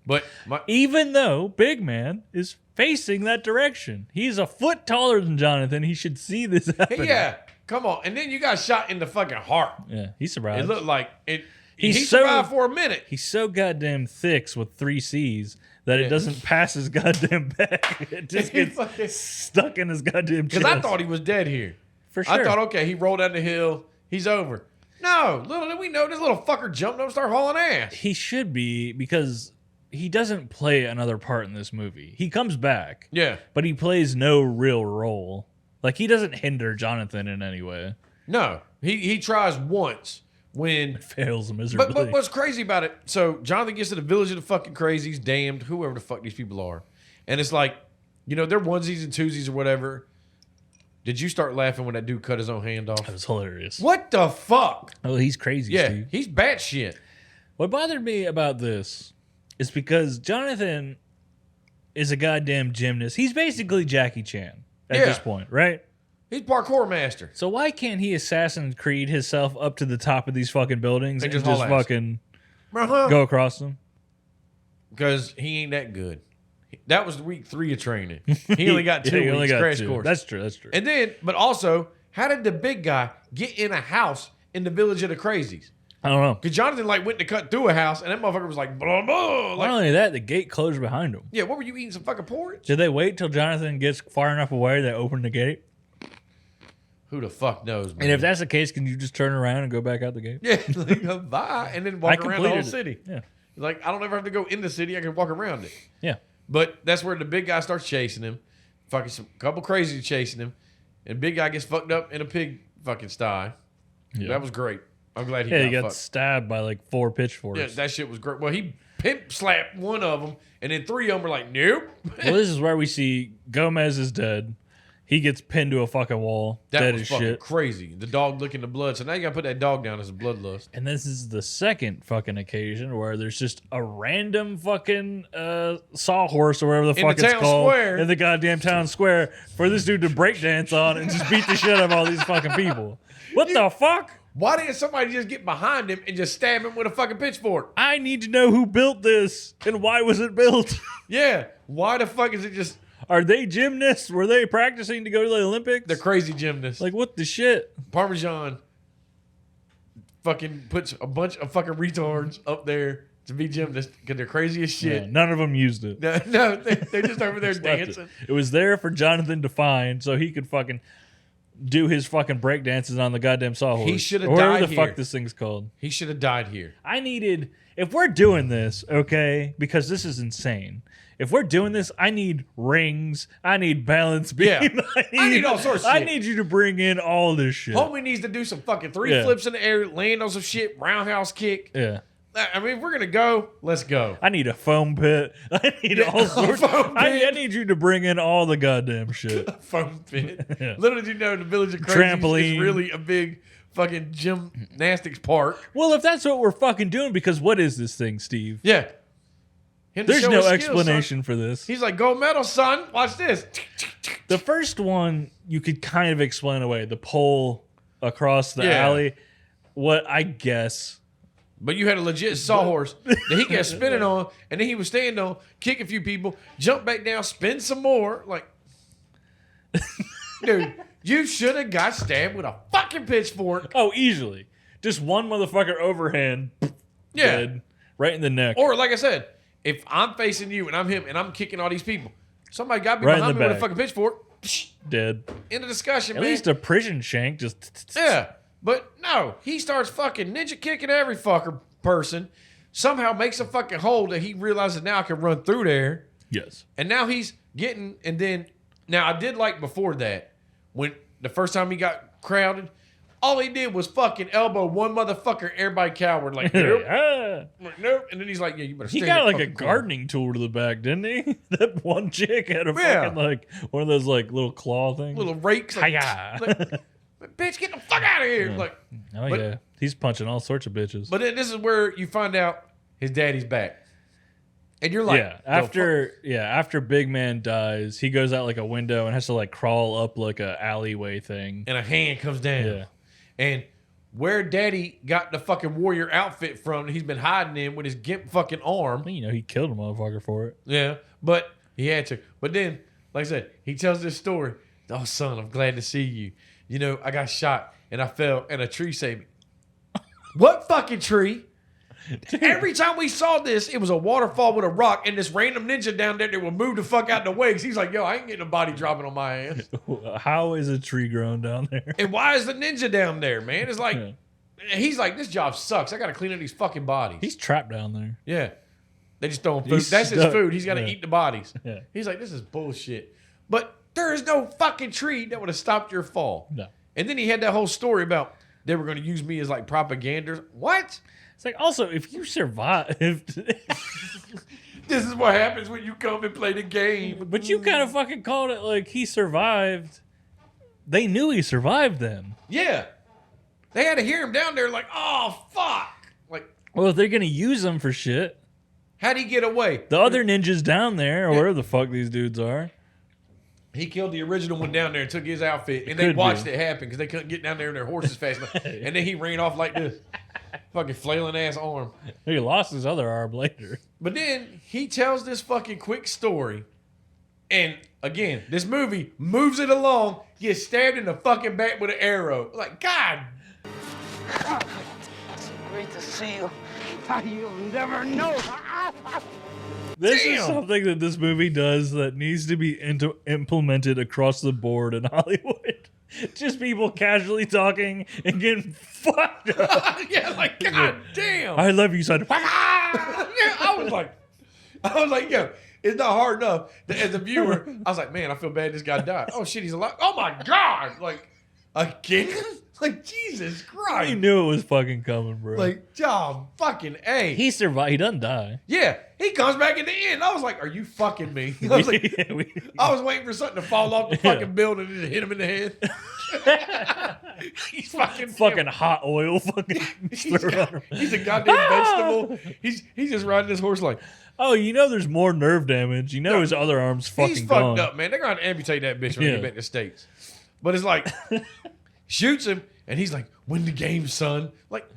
But my Even though Big Man is facing that direction. He's a foot taller than Jonathan. He should see this happen. yeah, come on. And then you got shot in the fucking heart. Yeah, he survived. It looked like it. He's he so- survived for a minute. He's so goddamn thick with 3 C's that it doesn't pass his goddamn back. It just gets stuck in his goddamn chest. Because I thought he was dead here. For sure. I thought, okay, he rolled down the hill. He's over. No, little did we know this little fucker jumped up and started hauling ass. he should be, because he doesn't play another part in this movie. He comes back, Yeah. but he plays no real role. Like, he doesn't hinder Jonathan in any way. No, he tries once when. Fails miserably. But what's crazy about it? So Jonathan gets to the village of the fucking crazies, damned, whoever the fuck these people are, and it's like, you know, they're onesies and twosies or whatever. Did you start laughing when that dude cut his own hand off? That was hilarious. What the fuck? Oh, he's crazy, Yeah, Steve. he's batshit. What bothered me about this is because Jonathan is a goddamn gymnast. He's basically Jackie Chan at Yeah. this point, right? He's parkour master. So why can't he Assassin's Creed himself up to the top of these fucking buildings and just just haul ass. fucking Uh-huh. go across them? Because he ain't that good. That was week 3 of training. He only got 2 Yeah, he weeks only got crash 2. course. That's true. That's true. And then, but also, how did the big guy get in a house in the village of the crazies? I don't know. Because Jonathan like went to cut through a house, and that motherfucker was like, blah, blah. Not Like, only that, the gate closed behind him. yeah, what were you eating? Some fucking porridge? Did they wait till Jonathan gets far enough away they open the gate? Who the fuck knows, man? And if that's the case, can you just turn around and go back out the gate? yeah, like, bye, and then I walk around the whole completed it. city. Yeah. Like, I don't ever have to go in the city. I can walk around it. Yeah. But that's where the big guy starts chasing him. Fucking some couple crazies chasing him. And big guy gets fucked up in a pig fucking sty. Yeah. That was great. I'm glad he Yeah, he got got fucked. stabbed by like 4 pitchforks. Yeah, that shit was great. Well, he pimp slapped one of them, and then 3 of them were like, nope. Well, this is where we see Gomez is dead. He gets pinned to a fucking wall, That dead was as fucking shit. crazy. The dog licking the blood. So now you gotta put that dog down as a bloodlust. And this is the second fucking occasion where there's just a random fucking sawhorse or whatever the In fuck the it's town called square. in the goddamn town square for this dude to breakdance on and just beat the shit out of all these fucking people. What the fuck? Why didn't somebody just get behind him and just stab him with a fucking pitchfork? I need to know who built this and why was it built? Yeah. Why the fuck is it just Are they gymnasts? Were they practicing to go to the Olympics? the crazy gymnast? Like, what the shit? Parmesan fucking puts a bunch of fucking retards up there to be gymnasts because they're crazy as Yeah, shit. none of them used it. No, they're just over there Just left dancing. It was there for Jonathan to find so he could fucking do his fucking break dances on the goddamn sawhorse. He should have Or whatever died the here. fuck this thing's called. He should have died here. I needed, if we're doing this, okay, because this is insane. If we're doing this, I need rings. I need balance beam. Yeah. I need all sorts of I shit. need you to bring in all this shit. Homie needs to do some fucking 3 Yeah. flips in the air, land on some shit, roundhouse kick. Yeah. I mean, if we're gonna go, let's go. I need a foam pit. I need Yeah, all a sorts. foam I pit. need you to bring in all the goddamn shit. Foam pit. Yeah. Little did you know, the village of crazy Trampoline. is really a big fucking gymnastics park. Well, if that's what we're fucking doing, because what is this thing, Steve? Yeah. Him to There's show no his skills, explanation for this. son. He's like, gold medal, son. Watch this. The first one you could kind of explain away. The pole across the Yeah. alley. What I guess. But you had a legit sawhorse that he kept spinning on, and then he would stand on, kick a few people, jump back down, spin some more. Like, dude, you should have got stabbed with a fucking pitchfork. Oh, easily. Just one motherfucker overhand. Yeah. Dead. Right in the neck. Or, like I said, if I'm facing you and I'm him and I'm kicking all these people, somebody got to be Right in behind the me with a back. fucking pitchfork. Dead. End of discussion, At man. least a prison shank. Just Yeah, but no, he starts fucking ninja kicking every fucker person. Somehow makes a fucking hole that he realizes now I can run through there. Yes. And now he's getting, and then, now I did like before that, when the first time he got crowded, all he did was fucking elbow one motherfucker, everybody cowered, like, nope, Ah. like, nope. And then he's like, yeah, you better He stand got in like a fucking corner. gardening tool to the back, didn't he? That one chick had a Yeah. fucking like one of those like little claw things. Little rakes. Like, Hi-ya. like, bitch, get the fuck out of here. Like, Oh but- yeah, he's punching all sorts of bitches. but then this is where you find out his daddy's back. And you're like, yeah, after Big Man dies, he goes out like a window and has to like crawl up like a alleyway thing. and a hand comes down. Yeah. And where daddy got the fucking warrior outfit from that he's been hiding in with his gimp fucking arm. You know, he killed a motherfucker for it. Yeah, but he had to. But then, like I said, he tells this story. Oh, son, I'm glad to see you. You know, I got shot and I fell and a tree saved me. What fucking tree? Every time we saw this, it was a waterfall with a rock and this random ninja down there that would move the fuck out the way. 'Cause he's like, yo, I ain't getting a body dropping on my ass. How is a tree growing down there? And why is the ninja down there, man? It's like, Yeah. he's like, this job sucks. I got to clean up these fucking bodies. He's trapped down there. Yeah. They just throw him food. He's That's his stuck. food. He's got to Yeah. eat the bodies. Yeah. He's like, this is bullshit. But there is no fucking tree that would have stopped your fall. No. And then he had that whole story about they were going to use me as like propaganda. What? It's like also if you survived, This is what happens when you come and play the game. but you kind of fucking called it like he survived. They knew he survived then. Yeah. They had to hear him down there like, oh, fuck. Like, Well, if they're gonna use him for shit, how'd he get away? the other ninjas down there, or wherever the fuck these dudes are, He killed the original one down there and took his outfit. And they could watched be. it happen because they couldn't get down there in their horses fast enough. And then he ran off like this. Fucking flailing ass arm. he lost his other arm later. But then he tells this fucking quick story. And again, this movie moves it along, gets stabbed in the fucking back with an arrow. Like, God. It's great to see you. You'll never know. This is Damn. something that this movie does that needs to be implemented across the board in Hollywood. Just people casually talking and getting fucked up. Yeah, like, God damn. I love you, son. Yeah, I was like, yo, it's not hard enough that as a viewer, I was like, man, I feel bad this guy died. Oh shit, he's alive. Oh my God. Like, again? Like, Jesus I Christ. knew it was fucking coming, bro. Like, John fucking A. he survived. He doesn't die. Yeah, he comes back at the end. I was like, are you fucking me? I was like, I was waiting for something to fall off the fucking building and just hit him in the head. He's fucking hot oil. Fucking. he's a goddamn vegetable. He's just riding his horse like, Oh, you know, there's more nerve damage. You know, his other arm's fucking he's gone. fucked up, man. They're gonna amputate that bitch when he Yeah. get back to the States. But it's like shoots him and he's like, win the game, son. Like,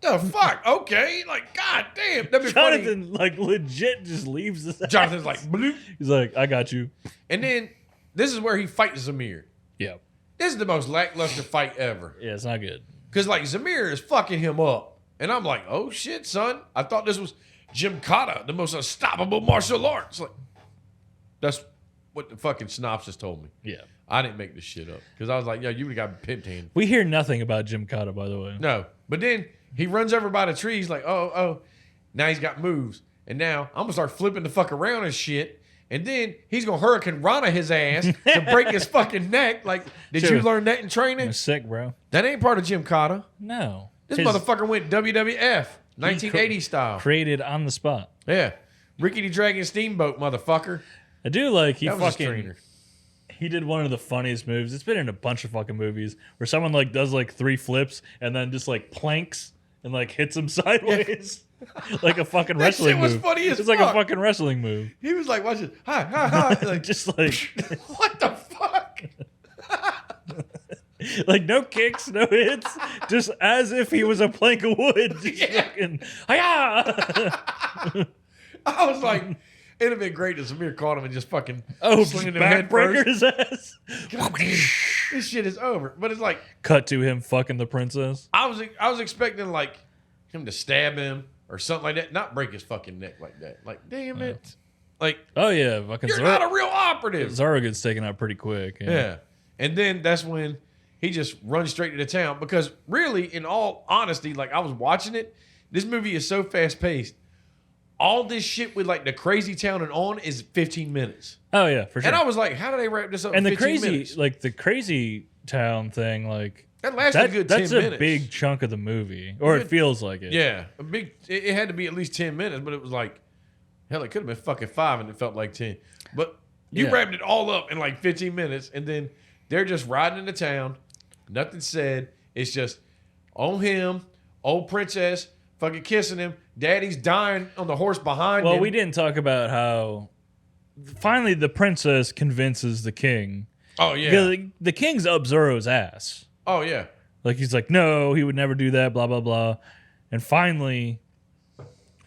the fuck? Okay. Like, god damn. That'd be funny. Jonathan, like, legit just leaves this. Jonathan's like, bloop. He's like, I got you. And then this is where he fights Zamir. Yeah. This is the most lackluster fight ever. Yeah, it's not good. Because, like, Zamir is fucking him up. And I'm like, oh, shit, son. I thought this was Gymkata, the most unstoppable martial arts. Like, that's what the fucking synopsis told me. Yeah. I didn't make this shit up. Because I was like, yo, you would have got pimped in. We hear nothing about Gymkata, by the way. No. But then he runs over by the tree. He's like, oh. Now he's got moves. And now I'm going to start flipping the fuck around and shit. And then he's going to Hurricane Rana his ass to break his fucking neck. Like, did Sure. you learn that in training? I'm sick, bro. That ain't part of Gymkata. No. This His- motherfucker went WWF, 1980 style. Created on the spot. Yeah. Ricky the Dragon Steamboat, motherfucker. I do like he That was his fucking. trainer. He did one of the funniest moves. It's been in a bunch of fucking movies where someone like does like 3 flips and then just like planks and like hits him sideways. Like a fucking That wrestling shit was move. funny as It's like a fuck. fucking wrestling move. He was like, watch this. Hi. Like, Just like what the fuck? like no kicks, no hits, just as if he was a plank of wood. Just Yeah. fucking, hi-ya! I was like, it'd have been great if Samir caught him and just fucking Oh, slinging him head first. backbreaker his ass. God damn, this shit is over. But it's like, Cut to him fucking the princess. I was expecting like him to stab him or something like that. Not break his fucking neck like that. Like, damn it. Like, Oh yeah, fucking you're not a real operative. Zara gets taken out pretty quick. Yeah. And then that's when he just runs straight to the town because really, in all honesty, like I was watching it, this movie is so fast paced. All this shit with like the crazy town and on is 15 minutes. Oh yeah, for sure. And I was like, how do they wrap this up and in the 15 crazy, minutes? like the crazy town thing, like That lasted a good 10 that's minutes. a big chunk of the movie, or it feels like it. Yeah. A big. It had to be at least 10 minutes, but it was like, hell, it could have been fucking 5 and it felt like 10. But you wrapped it all up in like 15 minutes and then they're just riding into town. Nothing said. It's just on him, old princess, fucking kissing him. Daddy's dying on the horse behind him. Well, we didn't talk about how finally the princess convinces the king. Oh, yeah. Because the king's up Zorro's ass. Oh, yeah. Like, he's like, no, he would never do that, blah, blah, blah. And finally,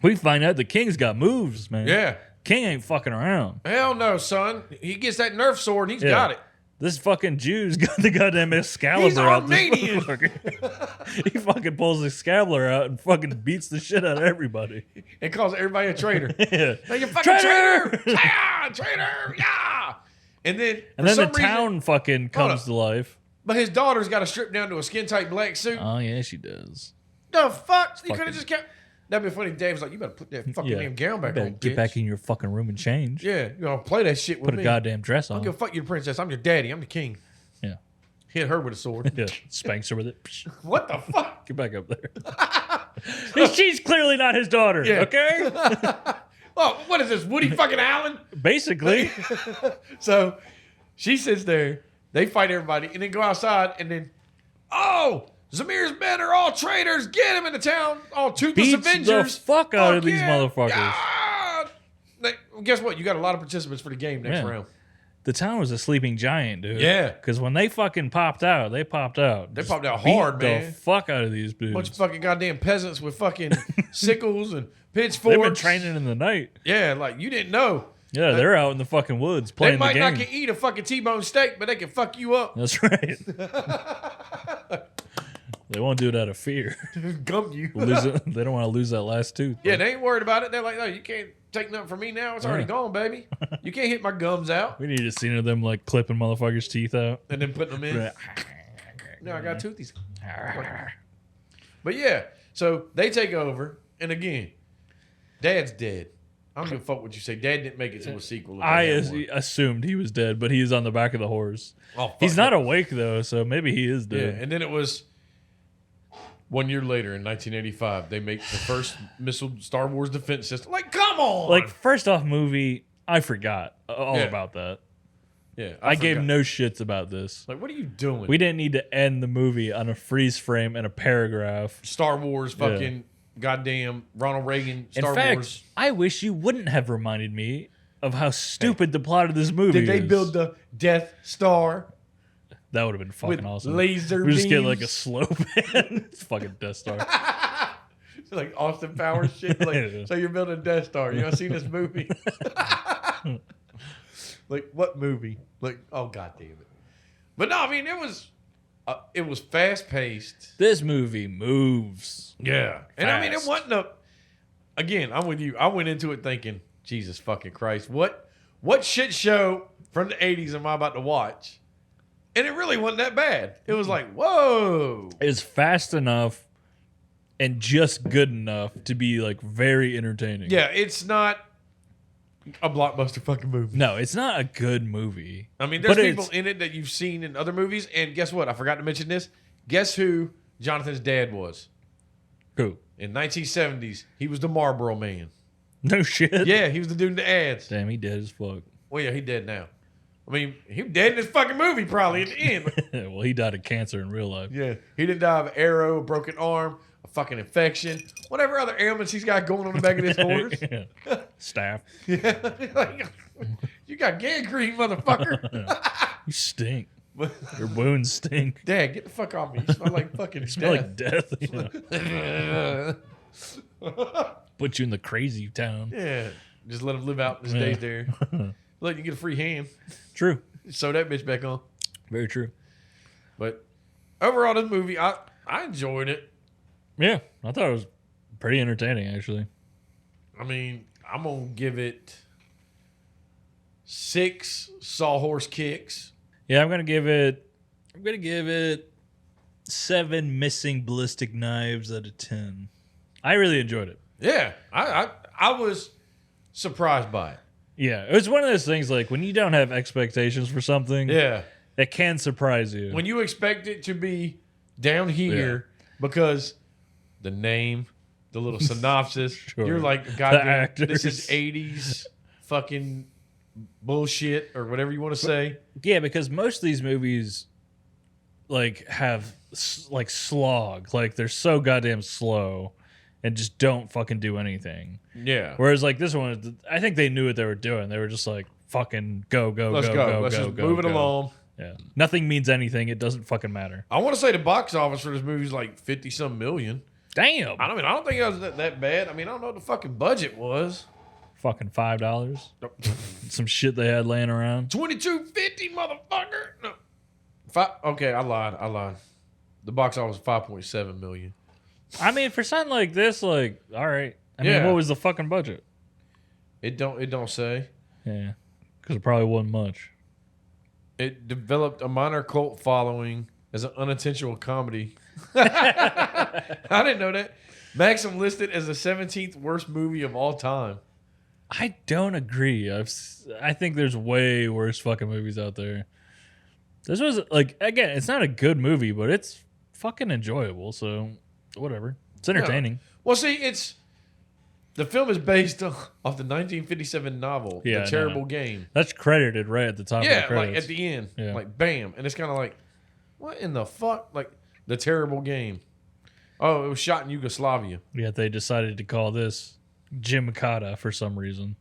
we find out the king's got moves, man. Yeah. King ain't fucking around. Hell no, son. He gets that Nerf sword and he's got it. This fucking Jew's got the goddamn Excalibur He's out. Armenian. He fucking pulls the Excalibur out and fucking beats the shit out of everybody. And calls everybody a traitor. Yeah. Hey, you fucking traitor! Yeah, traitor! Yeah! And then, The town fucking comes to life. But his daughter's got to strip down to a skin-tight black suit. Oh, yeah, she does. The fuck? You could have just kept... That'd be funny. Dave was like, you better put that fucking damn gown back on, Get bitch. back in your fucking room and change. Yeah, you know, play that shit with Put me. a goddamn dress I on. don't give a fuck you, the princess. I'm your daddy. I'm the king. Yeah. Hit her with a sword. Yeah. Spanks her with it. What the fuck? Get back up there. She's clearly not his daughter, Yeah. okay? Oh, what is this, Woody fucking Allen? Basically. So she sits there. They fight everybody and then go outside and then, oh, Zamir's men are all traitors. Get him in the town. All toothless Beats Avengers. the fuck out of Fuck these yeah. motherfuckers. Yeah. Guess what? You got a lot of participants for the game next Yeah. round. The town was a sleeping giant, dude. Yeah. Because when they fucking popped out, they popped out. They Just popped out beat hard, the man. fuck out of these dudes. Bunch of fucking goddamn peasants with fucking sickles and pitchforks. They've been training in the night. Yeah, like you didn't know. Yeah, they're out in the fucking woods They playing might the not game. can eat a fucking T-bone steak, but they can fuck you up. That's right. They won't do it out of fear. Gum you. They don't want to lose that last tooth. Yeah, they ain't worried about it. They're like, no, you can't take nothing from me now. It's already gone, baby. You can't hit my gums out We need a scene of them like clipping motherfuckers' teeth out. and then putting them in. No, I got toothies. But yeah, so they take over, and again, Dad's dead. I don't give a fuck what you say. Dad didn't make it to a sequel. I assumed he was dead, but he's on the back of the horse. Oh, fuck He's not that. awake though, so maybe he is Yeah, dead. and then it was 1 year later in 1985. They make the first missile Star Wars defense system. Like, come on! Like, first off, movie, I forgot all Yeah. about that. yeah, I gave forgot. no shits about this. Like, what are you doing? We didn't need to end the movie on a freeze frame and a paragraph. Star Wars, fucking goddamn Ronald Reagan. Star In fact, Wars. I wish you wouldn't have reminded me of how stupid the plot of this movie Did they is. build the Death Star? That would have been fucking with awesome. laser We just get like a beams? slow pan. It's fucking Death Star. Like Austin Powers shit. Like, so you're building a Death Star. You know, seen this movie? Like, what movie? Like, oh, god damn it. But no, I mean, it was fast paced. This movie moves. Yeah. And I mean, it Fast. wasn't again, I'm with you. I went into it thinking, Jesus fucking Christ, what shit show from the 80s am I about to watch? And it really wasn't that bad. It was like, whoa. It's fast enough and just good enough to be like very entertaining. Yeah, it's not a blockbuster fucking movie. No, it's not a good movie. I mean, there's But people it's- in it that you've seen in other movies. And guess what? I forgot to mention this. Guess who Jonathan's dad was? Who? In 1970s, he was the Marlboro Man. No shit. Yeah, he was the dude in the ads. Damn, he dead as fuck. Well, yeah, he dead now. I mean, he was dead in this fucking movie probably at the end. But Well, he died of cancer in real life. yeah, he didn't die of an arrow, a broken arm, a fucking infection, whatever other ailments he's got going on the back of this horse. Yeah. Staff. Yeah, like, you got gangrene, motherfucker. You stink. But, Your wounds stink. Dad, get the fuck off me. You smell like fucking You smell death. like death. Yeah. Put you in the crazy town. Yeah, just let him live out his days there. Look, you get a free hand. True. Sew that bitch back on. Very true. But overall, this movie, I enjoyed it. Yeah, I thought it was Pretty entertaining, actually. I mean, I'm gonna give it 6 sawhorse kicks. Yeah, I'm gonna give it 7 missing ballistic knives out of 10. I really enjoyed it. Yeah, I was surprised by it. Yeah, it was one of those things like when you don't have expectations for something, Yeah, it can surprise you. when you expect it to be down here because the name, the little synopsis, Sure. you're like, goddamn, actors. this is 80s fucking bullshit or whatever you want to say. Yeah, because most of these movies like have like slog, like they're so goddamn slow and just don't fucking do anything. Yeah. Whereas like this one, I think they knew what they were doing. They were just like fucking go. Let's go. Let's just move it along. Yeah, nothing means anything. It doesn't fucking matter. I want to say the box office for this movie is like 50-some million. Damn, I don't think it was that bad. I mean, I don't know what the fucking budget was. fucking $5. Some shit they had laying around. $22.50, motherfucker. No. Okay, I lied. The box office was 5.7 million. I mean, for something like this, like, all right. I mean, Yeah. what was the fucking budget? It don't say. Yeah, because it probably wasn't much. It developed a minor cult following as an unintentional comedy. I didn't know that. Maxim listed as the 17th worst movie of all time. I don't agree. I think there's way worse fucking movies out there. This was like, again, it's not a good movie, but it's fucking enjoyable. So whatever, it's entertaining. Well, see, the film is based off the 1957 novel, Yeah, I The know. Terrible Game. That's credited right at the top. of the Yeah, like credits. at the end, Yeah. like bam, and it's kind of like, what in the fuck? Like The Terrible Game. Oh, it was shot in Yugoslavia. Yet they decided to call this Gymkata for some reason.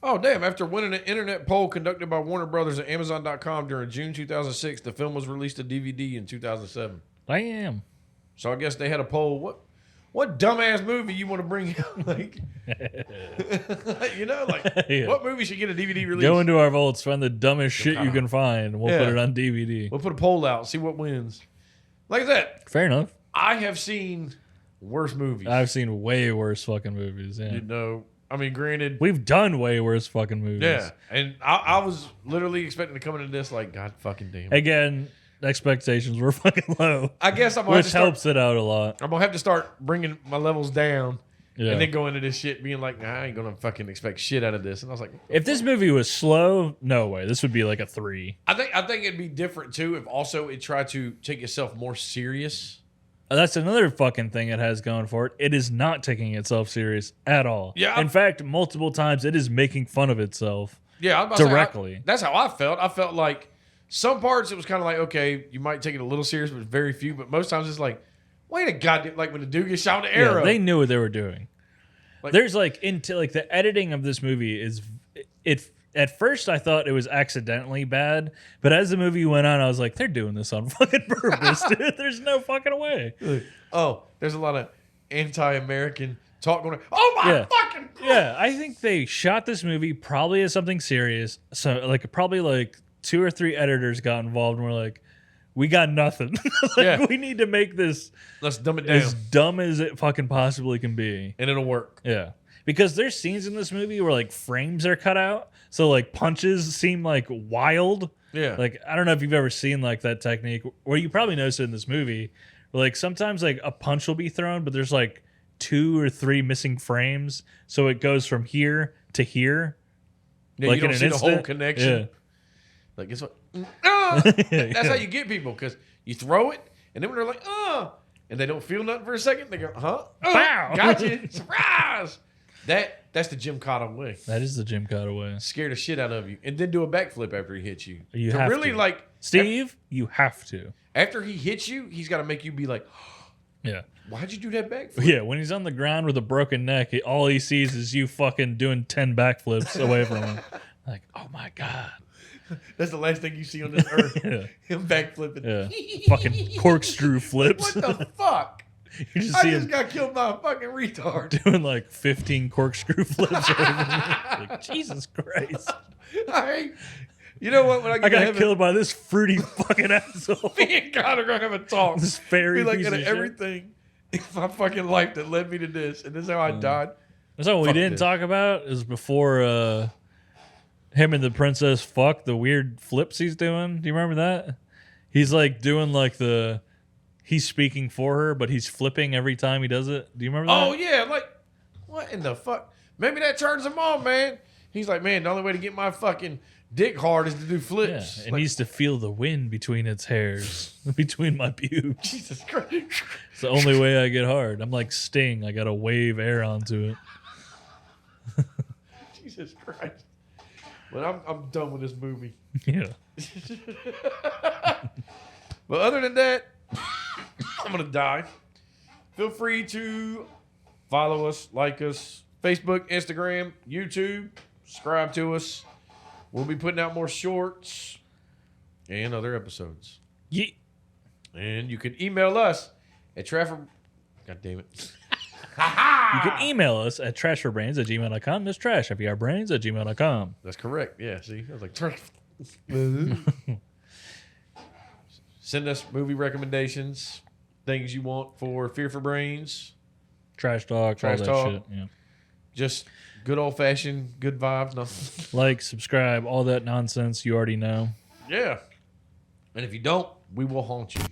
Oh, damn. After winning an internet poll conducted by Warner Brothers and Amazon.com during June 2006, the film was released to DVD in 2007. Damn. So I guess they had a poll. What dumbass movie you want to bring out? Like, Yeah. what movie should get a DVD release? Go into our vaults, find the dumbest shit you Gymkata. can find. We'll Yeah. put it on DVD. We'll put a poll out, see what wins. Like that, Fair enough. I have seen worse movies. I've seen way worse fucking movies. Yeah. You know, I mean, granted, We've done way worse fucking movies. yeah. And I was literally expecting to come into this like, God fucking damn. Again, expectations were fucking low, I guess I'm gonna have which to start, helps it out a lot. I'm gonna have to start bringing my levels down. Yeah. And then go into this shit being like, nah, I ain't gonna fucking expect shit out of this. And I was like, If this movie was slow, no way. This would be like a 3. I think it'd be different too if also it tried to take itself more serious. That's another fucking thing it has going for it. It is not taking itself serious at all. Yeah, In fact, multiple times it is making fun of itself. Yeah, I was about to say, Directly. that's how I felt. I felt like some parts it was kind of like, okay, you might take it a little serious, but very few. But most times it's like, wait a goddamn, like when the dude gets shot with an arrow. Yeah, they knew what they were doing. Like- There's like into like the editing of this movie is it. At first, I thought it was accidentally bad, but as the movie went on, I was like, they're doing this on fucking purpose, dude. There's no fucking way. Oh, there's a lot of anti-American talk going on. Oh my Yeah. fucking God. Yeah, I think they shot this movie probably as something serious. So like probably like 2 or 3 editors got involved and were like, we got nothing. Yeah. We need to make this Let's dumb it down, as dumb as it fucking possibly can be. and it'll work. Yeah. Because there's scenes in this movie where like frames are cut out. So like punches seem like wild. Yeah. Like I don't know if you've ever seen like that technique where you probably noticed it in this movie. Where, like sometimes like a punch will be thrown, but there's like 2 or 3 missing frames. So it goes from here to here. Yeah, like you don't in an see the whole instant. connection. Like it's like, that's how you get people because you throw it, and then when they're like, and they don't feel nothing for a second, they go, huh? Bow. Gotcha, surprise. That's the Gymkata way. That is the Gymkata way. Scare the shit out of you, and then do a backflip after he hits you. You to have really to. like Steve, you have to. after he hits you, he's got to make you be like, Yeah. why'd you do that backflip? Yeah, when he's on the ground with a broken neck, all he sees is you fucking doing 10 backflips away from him. Like, oh my God. That's the last thing you see on this earth. Yeah. Him backflipping. Yeah. Fucking corkscrew flips. What the fuck? You just I see just him got killed by a fucking retard. doing like 15 corkscrew flips. Like, Jesus Christ. You know what? When I get I got to heaven, killed by this fruity fucking asshole. me and God are gonna have a talk. This fairy Be like piece at of shit. everything. It's my fucking life that led me to this, and this is how I died. That's what we Fuck didn't this. talk about is before him and the princess fuck the weird flips he's doing. Do you remember that? He's like doing like he's speaking for her, but he's flipping every time he does it. Do you remember that? Oh yeah, like what in the fuck? Maybe that turns him on, man. He's like, man, the only way to get my fucking dick hard is to do Yeah, flips. it Like, needs to feel the wind between its hairs, between my pubes. Jesus Christ. It's the only way I get hard. I'm like Sting. I got to wave air onto it. Jesus Christ. But I'm done with this movie. Yeah. But other than that, I'm gonna die. Feel free to follow us, like us, Facebook, Instagram, YouTube, subscribe to us. We'll be putting out more shorts and other episodes. Yeah. And you can email us at Trafford. God damn it. You can email us at trashferbrains@gmail.com. That's trash, FERbrains@gmail.com. That's correct. Yeah, see? I was like, send us movie recommendations, things you want for Fear for Brains. Trash talk, Trash all that talk. shit. Yeah. Just good old fashioned good vibes. No. Like, subscribe, all that nonsense you already know. Yeah. And if you don't, we will haunt you.